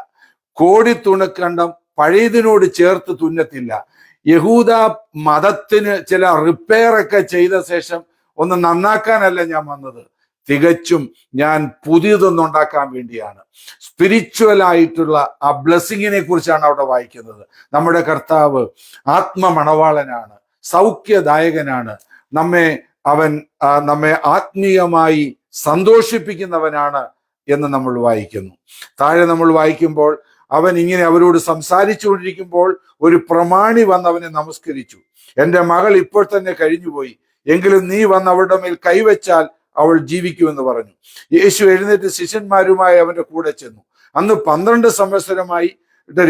കോടി തുണക്കണ്ടം പഴയതിനോട് ചേർത്ത് തുന്നത്തില്ല. യഹൂദ മതത്തിന് ചില റിപ്പയർ ഒക്കെ ചെയ്ത ശേഷം ഒന്ന് നന്നാക്കാനല്ല ഞാൻ വന്നത്, തികച്ചും ഞാൻ പുതിയതൊന്നുണ്ടാക്കാൻ വേണ്ടിയാണ്. സ്പിരിച്വൽ ആയിട്ടുള്ള ആ ബ്ലെസ്സിങ്ങിനെ കുറിച്ചാണ് അവിടെ വായിക്കുന്നത്. നമ്മുടെ കർത്താവ് ആത്മമണവാളനാണ്, സൗഖ്യദായകനാണ്. നമ്മെ ആത്മീയമായി സന്തോഷിപ്പിക്കുന്നവനാണ് എന്ന് നമ്മൾ വായിക്കുന്നു. താഴെ നമ്മൾ വായിക്കുമ്പോൾ അവൻ ഇങ്ങനെ അവരോട് സംസാരിച്ചു കൊണ്ടിരിക്കുമ്പോൾ ഒരു പ്രമാണി വന്ന് അവനെ നമസ്കരിച്ചു. എൻ്റെ മകൾ ഇപ്പോൾ തന്നെ കഴിഞ്ഞുപോയി, എങ്കിലും നീ വന്ന് അവളുടെ മേൽ കൈവച്ചാൽ അവൾ ജീവിക്കുമെന്ന് പറഞ്ഞു. യേശു എഴുന്നേറ്റ് ശിഷ്യന്മാരുമായി അവന്റെ കൂടെ ചെന്നു. അന്ന് 12 സംവത്സരമായി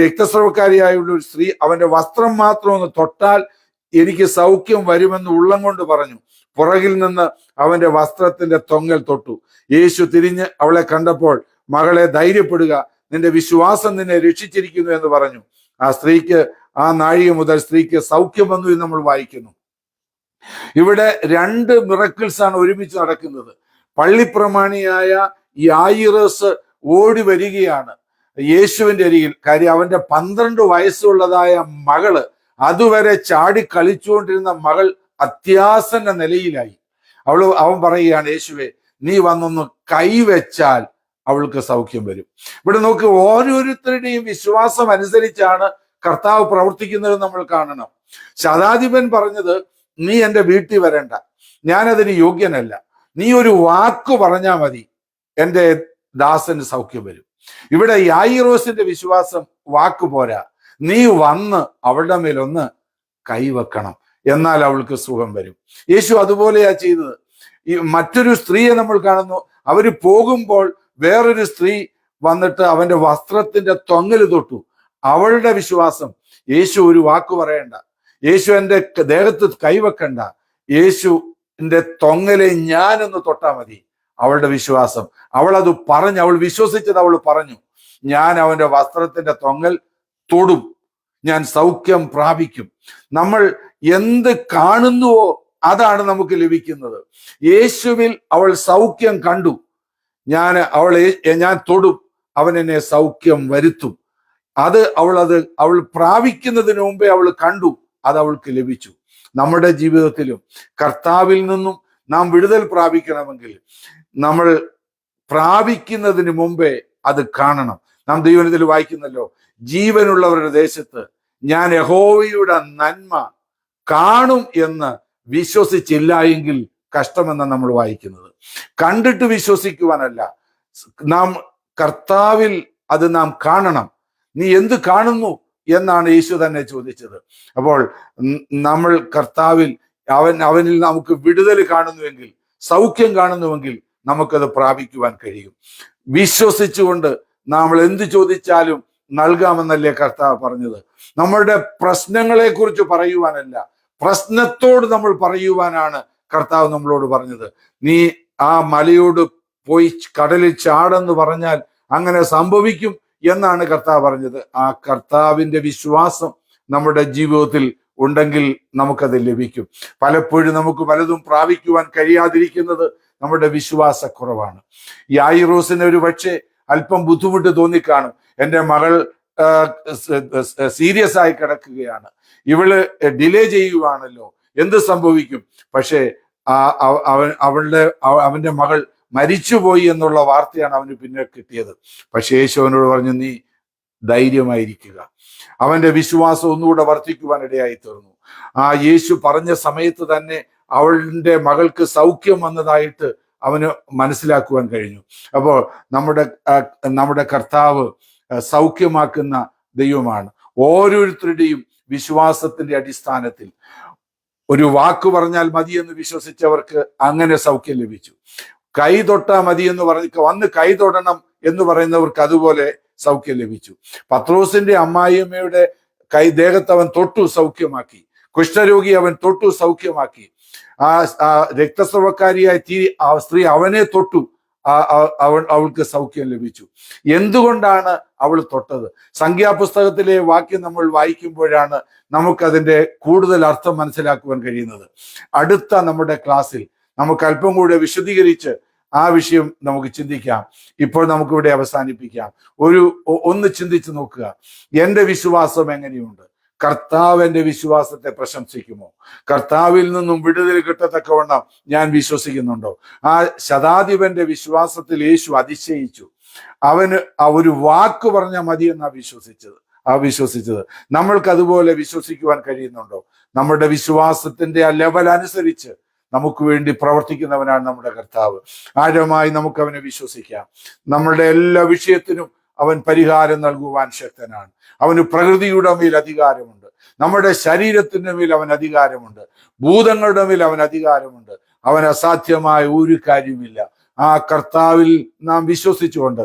രക്തസ്രവക്കാരിയായുള്ള ഒരു സ്ത്രീ അവന്റെ വസ്ത്രം മാത്രം ഒന്ന് തൊട്ടാൽ എനിക്ക് സൗഖ്യം വരുമെന്ന് ഉള്ളം കൊണ്ട് പറഞ്ഞു. പുറകിൽ നിന്ന് അവന്റെ വസ്ത്രത്തിന്റെ തൊങ്ങൽ തൊട്ടു. യേശു തിരിഞ്ഞ് അവളെ കണ്ടപ്പോൾ, മകളെ ധൈര്യപ്പെടുക, നിന്റെ വിശ്വാസം നിന്നെ രക്ഷിച്ചിരിക്കുന്നു എന്ന് പറഞ്ഞു. ആ നാഴിക മുതൽ സ്ത്രീക്ക് സൗഖ്യം വന്നു എന്ന് നമ്മൾ വായിക്കുന്നു. ഇവിടെ 2 മിറക്കിൾസ് ആണ് ഒരുമിച്ച് നടക്കുന്നത്. പള്ളിപ്രമാണിയായ യായിറസ് ഓടി വരികയാണ് യേശുവിന്റെ അരികിൽ. കാര്യം അവന്റെ 12 വയസ്സുള്ളതായ മകള്, അതുവരെ ചാടി കളിച്ചുകൊണ്ടിരുന്ന മകൾ അത്യാസന്ന നിലയിലായി. അവൻ പറയുകയാണ്, യേശുവേ നീ വന്നൊന്ന് കൈവച്ചാൽ അവൾക്ക് സൗഖ്യം വരും. ഇവിടെ നോക്ക്, ഓരോരുത്തരുടെയും വിശ്വാസം അനുസരിച്ചാണ് കർത്താവ് പ്രവർത്തിക്കുന്നത് നമ്മൾ കാണണം. ശതാധിപൻ പറഞ്ഞത്, നീ എൻ്റെ വീട്ടിൽ വരണ്ട, ഞാനതിന് യോഗ്യനല്ല, നീ ഒരു വാക്ക് പറഞ്ഞാൽ മതി, എൻ്റെ ദാസന് സൗഖ്യം വരും. ഇവിടെ യായിറോസിന്റെ വിശ്വാസം വാക്ക് പോരാ, നീ വന്ന് അവളുടെ മേലൊന്ന് കൈവെക്കണം, എന്നാൽ അവൾക്ക് സുഖം വരും. യേശു അതുപോലെയാ ചെയ്തത്. ഈ മറ്റൊരു സ്ത്രീയെ നമ്മൾ കാണുന്നു. അവര് പോകുമ്പോൾ വേറൊരു സ്ത്രീ വന്നിട്ട് അവന്റെ വസ്ത്രത്തിന്റെ തൊങ്ങല് തൊട്ടു. അവളുടെ വിശ്വാസം, യേശു ഒരു വാക്ക് പറയണ്ട, യേശു എൻ്റെ ദേഹത്ത് കൈവെക്കണ്ട, യേശുവിന്റെ തൊങ്ങലെ ഞാനൊന്ന് തൊട്ടാ മതി. അവളുടെ വിശ്വാസം, അവൾ അത് പറഞ്ഞു, അവൾ വിശ്വസിച്ചത് അവൾ പറഞ്ഞു, ഞാൻ അവന്റെ വസ്ത്രത്തിന്റെ തൊങ്ങൽ തൊടും, ഞാൻ സൗഖ്യം പ്രാപിക്കും. നമ്മൾ എന്ത് കാണുന്നുവോ അതാണ് നമുക്ക് ലഭിക്കുന്നത്. യേശുവിൽ അവൾ സൗഖ്യം കണ്ടു. ഞാൻ തൊടും, അവൻ എന്നെ സൗഖ്യം വരുത്തും. അവൾ പ്രാപിക്കുന്നതിന് മുമ്പേ അവൾ കണ്ടു, അത് അവൾക്ക് ലഭിച്ചു. നമ്മുടെ ജീവിതത്തിലും കർത്താവിൽ നിന്നും നാം വിടുതൽ പ്രാപിക്കണമെങ്കിൽ നമ്മൾ പ്രാപിക്കുന്നതിന് മുമ്പേ അത് കാണണം. നാം ദൈവത്തിൽ വായിക്കുന്നല്ലോ, ജീവനുള്ളവരുടെ ദേശത്ത് ഞാൻ യഹോവയുടെ നന്മ കാണും എന്ന് വിശ്വസിച്ചില്ല എങ്കിൽ കഷ്ടമെന്നാണ് നമ്മൾ വായിക്കുന്നത്. കണ്ടിട്ട് വിശ്വസിക്കുവാനല്ല, നാം കർത്താവിൽ അത് നാം കാണണം. നീ എന്ത് കാണുന്നു എന്നാണ് യേശു തന്നെ ചോദിച്ചത്. അപ്പോൾ നമ്മൾ കർത്താവിൽ അവനിൽ നമുക്ക് വിടുതൽ കാണുന്നുവെങ്കിൽ, സൗഖ്യം കാണുന്നുവെങ്കിൽ നമുക്കത് പ്രാപിക്കുവാൻ കഴിയും. വിശ്വസിച്ചുകൊണ്ട് നമ്മൾ എന്ത് ചോദിച്ചാലും നൽകാമെന്നല്ലേ കർത്താവ് പറഞ്ഞത്. നമ്മളുടെ പ്രശ്നങ്ങളെ കുറിച്ച് പറയുവാനല്ല, പ്രശ്നത്തോട് നമ്മൾ പറയുവാനാണ് കർത്താവ് നമ്മളോട് പറഞ്ഞത്. നീ ആ മലയോട് പോയി കടലിൽ ചാടെന്ന് പറഞ്ഞാൽ അങ്ങനെ സംഭവിക്കും എന്നാണ് കർത്താവ് പറഞ്ഞത്. ആ കർത്താവിന്റെ വിശ്വാസം നമ്മുടെ ജീവിതത്തിൽ ഉണ്ടെങ്കിൽ നമുക്കത് ലഭിക്കും. പലപ്പോഴും നമുക്ക് പലതും പ്രാപിക്കുവാൻ കഴിയാതിരിക്കുന്നത് നമ്മുടെ വിശ്വാസക്കുറവാണ്. യായിറോസിന് ഒരു പക്ഷേ അല്പം ബുദ്ധിമുട്ട് തോന്നിക്കാണും. എൻ്റെ മകൾ സീരിയസ് ആയി കിടക്കുകയാണ്, ഇവള് ഡിലേ ചെയ്യുവാണല്ലോ, എന്ത് സംഭവിക്കും? പക്ഷേ അവന്റെ മകൾ മരിച്ചുപോയി എന്നുള്ള വാർത്തയാണ് അവന് പിന്നെ കിട്ടിയത്. പക്ഷേ യേശു അവനോട് പറഞ്ഞു, നീ ധൈര്യമായിരിക്കുക. അവന്റെ വിശ്വാസം ഒന്നുകൂടെ വർദ്ധിക്കുവാൻ ഇടയായി തീർന്നു. ആ യേശു പറഞ്ഞ സമയത്ത് തന്നെ അവളുടെ മകൾക്ക് സൗഖ്യം വന്നതായിട്ട് അവന് മനസ്സിലാക്കുവാൻ കഴിഞ്ഞു. അപ്പോൾ നമ്മുടെ കർത്താവ് സൗഖ്യമാക്കുന്ന ദൈവമാണ്. ഓരോരുത്തരുടെയും വിശ്വാസത്തിന്റെ അടിസ്ഥാനത്തിൽ ഒരു വാക്ക് പറഞ്ഞാൽ മതിയെന്ന് വിശ്വസിച്ചവർക്ക് അങ്ങനെ സൗഖ്യം ലഭിച്ചു. കൈ തൊട്ടാ മതി എന്ന് വന്ന് കൈ തൊടണം എന്ന് പറയുന്നവർക്ക് അതുപോലെ സൗഖ്യം ലഭിച്ചു. പത്രോസിന്റെ അമ്മായിയമ്മയുടെ ദേഹത്ത് അവൻ തൊട്ടു, സൗഖ്യമാക്കി. കുഷ്ഠരോഗി അവൻ തൊട്ടു, സൗഖ്യമാക്കി. ആ രക്തസ്രവക്കാരിയായ ആ സ്ത്രീ അവനെ തൊട്ടു, അവൾക്ക് സൗഖ്യം ലഭിച്ചു. എന്തുകൊണ്ടാണ് അവൾ തൊട്ടത്? സംഖ്യാപുസ്തകത്തിലെ വാക്യം നമ്മൾ വായിക്കുമ്പോഴാണ് നമുക്കതിൻ്റെ കൂടുതൽ അർത്ഥം മനസ്സിലാക്കുവാൻ കഴിയുന്നത്. അടുത്ത നമ്മുടെ ക്ലാസ്സിൽ നമുക്ക് അല്പം കൂടെ വിശദീകരിച്ച് ആ വിഷയം നമുക്ക് ചിന്തിക്കാം. ഇപ്പോൾ നമുക്കിവിടെ അവസാനിപ്പിക്കാം. ഒന്ന് ചിന്തിച്ചു നോക്കുക, എൻ്റെ വിശ്വാസം എങ്ങനെയുണ്ട്? കർത്താവ് എൻ്റെ വിശ്വാസത്തെ പ്രശംസിക്കുമോ? കർത്താവിൽ നിന്നും വിടുതൽ കിട്ടത്തക്കവണ്ണം ഞാൻ വിശ്വസിക്കുന്നുണ്ടോ? ആ ശതാധിപന്റെ വിശ്വാസത്തിൽ യേശു അതിശയിച്ചു. അവന് ഒരു വാക്ക് പറഞ്ഞാൽ മതി എന്നാ വിശ്വസിച്ചത്. നമ്മൾക്ക് അതുപോലെ വിശ്വസിക്കുവാൻ കഴിയുന്നുണ്ടോ? നമ്മുടെ വിശ്വാസത്തിന്റെ ആ ലെവൽ അനുസരിച്ച് നമുക്ക് വേണ്ടി പ്രവർത്തിക്കുന്നവനാണ് നമ്മുടെ കർത്താവ്. ആഴമായി നമുക്ക് അവനെ വിശ്വസിക്കാം. നമ്മളുടെ എല്ലാ വിഷയത്തിനും അവൻ പരിഹാരം നൽകുവാൻ ശക്തനാണ്. അവന് പ്രകൃതിയുടെ മേൽ അധികാരമുണ്ട്, നമ്മുടെ ശരീരത്തിന്റെ മേൽ അവൻ അധികാരമുണ്ട്, ഭൂതങ്ങളുടെ മേൽ അവൻ അധികാരമുണ്ട്. അവൻ അസാധ്യമായ ഒരു കാര്യമില്ല. ആ കർത്താവിൽ നാം വിശ്വസിച്ചുകൊണ്ട്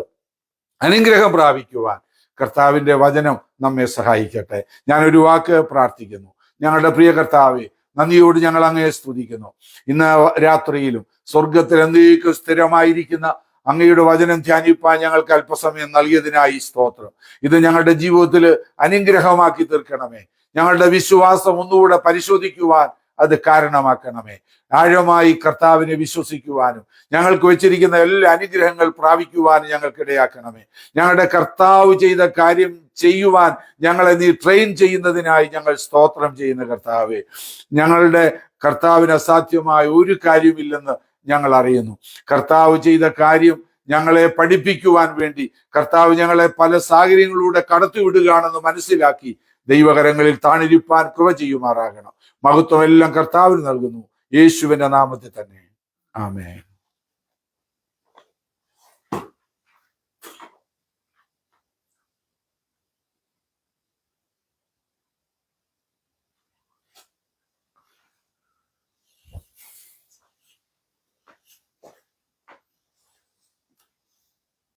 അനുഗ്രഹം പ്രാപിക്കുവാൻ കർത്താവിന്റെ വചനം നമ്മെ സഹായിക്കട്ടെ. ഞാനൊരു വാക്ക് പ്രാർത്ഥിക്കുന്നു. ഞങ്ങളുടെ പ്രിയ കർത്താവേ, നന്ദിയോട് ഞങ്ങൾ അങ്ങയെ സ്തുതിക്കുന്നു. ഇന്ന് രാത്രിയിലും സ്വർഗത്തിൽ എന്നേക്കും സ്ഥിരമായിരിക്കുന്ന അങ്ങയുടെ വചനം ധ്യാനിപ്പാൻ ഞങ്ങൾക്ക് അല്പസമയം നൽകിയതിനായി സ്തോത്രം. ഇത് ഞങ്ങളുടെ ജീവിതത്തിൽ അനുഗ്രഹമാക്കി തീർക്കണമേ. ഞങ്ങളുടെ വിശ്വാസം ഒന്നുകൂടെ പരിശോധിക്കുവാൻ അത് കാരണമാക്കണമേ. ആഴമായി കർത്താവിനെ വിശ്വസിക്കുവാനും ഞങ്ങൾക്ക് വെച്ചിരിക്കുന്ന എല്ലാ അനുഗ്രഹങ്ങൾ പ്രാപിക്കുവാനും ഞങ്ങൾക്കിടയാക്കണമേ. ഞങ്ങളുടെ കർത്താവ് ചെയ്ത കാര്യം ചെയ്യുവാൻ ഞങ്ങളെ നീ ട്രെയിൻ ചെയ്യുന്നതിനായി ഞങ്ങൾ സ്തോത്രം ചെയ്യുന്ന കർത്താവേ. ഞങ്ങളുടെ കർത്താവിന് അസാധ്യമായ ഒരു കാര്യമില്ലെന്ന് ഞങ്ങൾ അറിയുന്നു. കർത്താവ് ചെയ്ത കാര്യം ഞങ്ങളെ പഠിപ്പിക്കുവാൻ വേണ്ടി കർത്താവ് ഞങ്ങളെ പല സാഹചര്യങ്ങളിലൂടെ കടത്തിവിടുകയാണെന്ന് മനസ്സിലാക്കി ദൈവകരങ്ങളിൽ താണിരിപ്പാൻ കൃപ ചെയ്യുമാറാകണം. മഹത്വം എല്ലാം കർത്താവിന് നൽകുന്നു, യേശുവിന്റെ നാമത്തിൽ തന്നെ. ആമേൻ.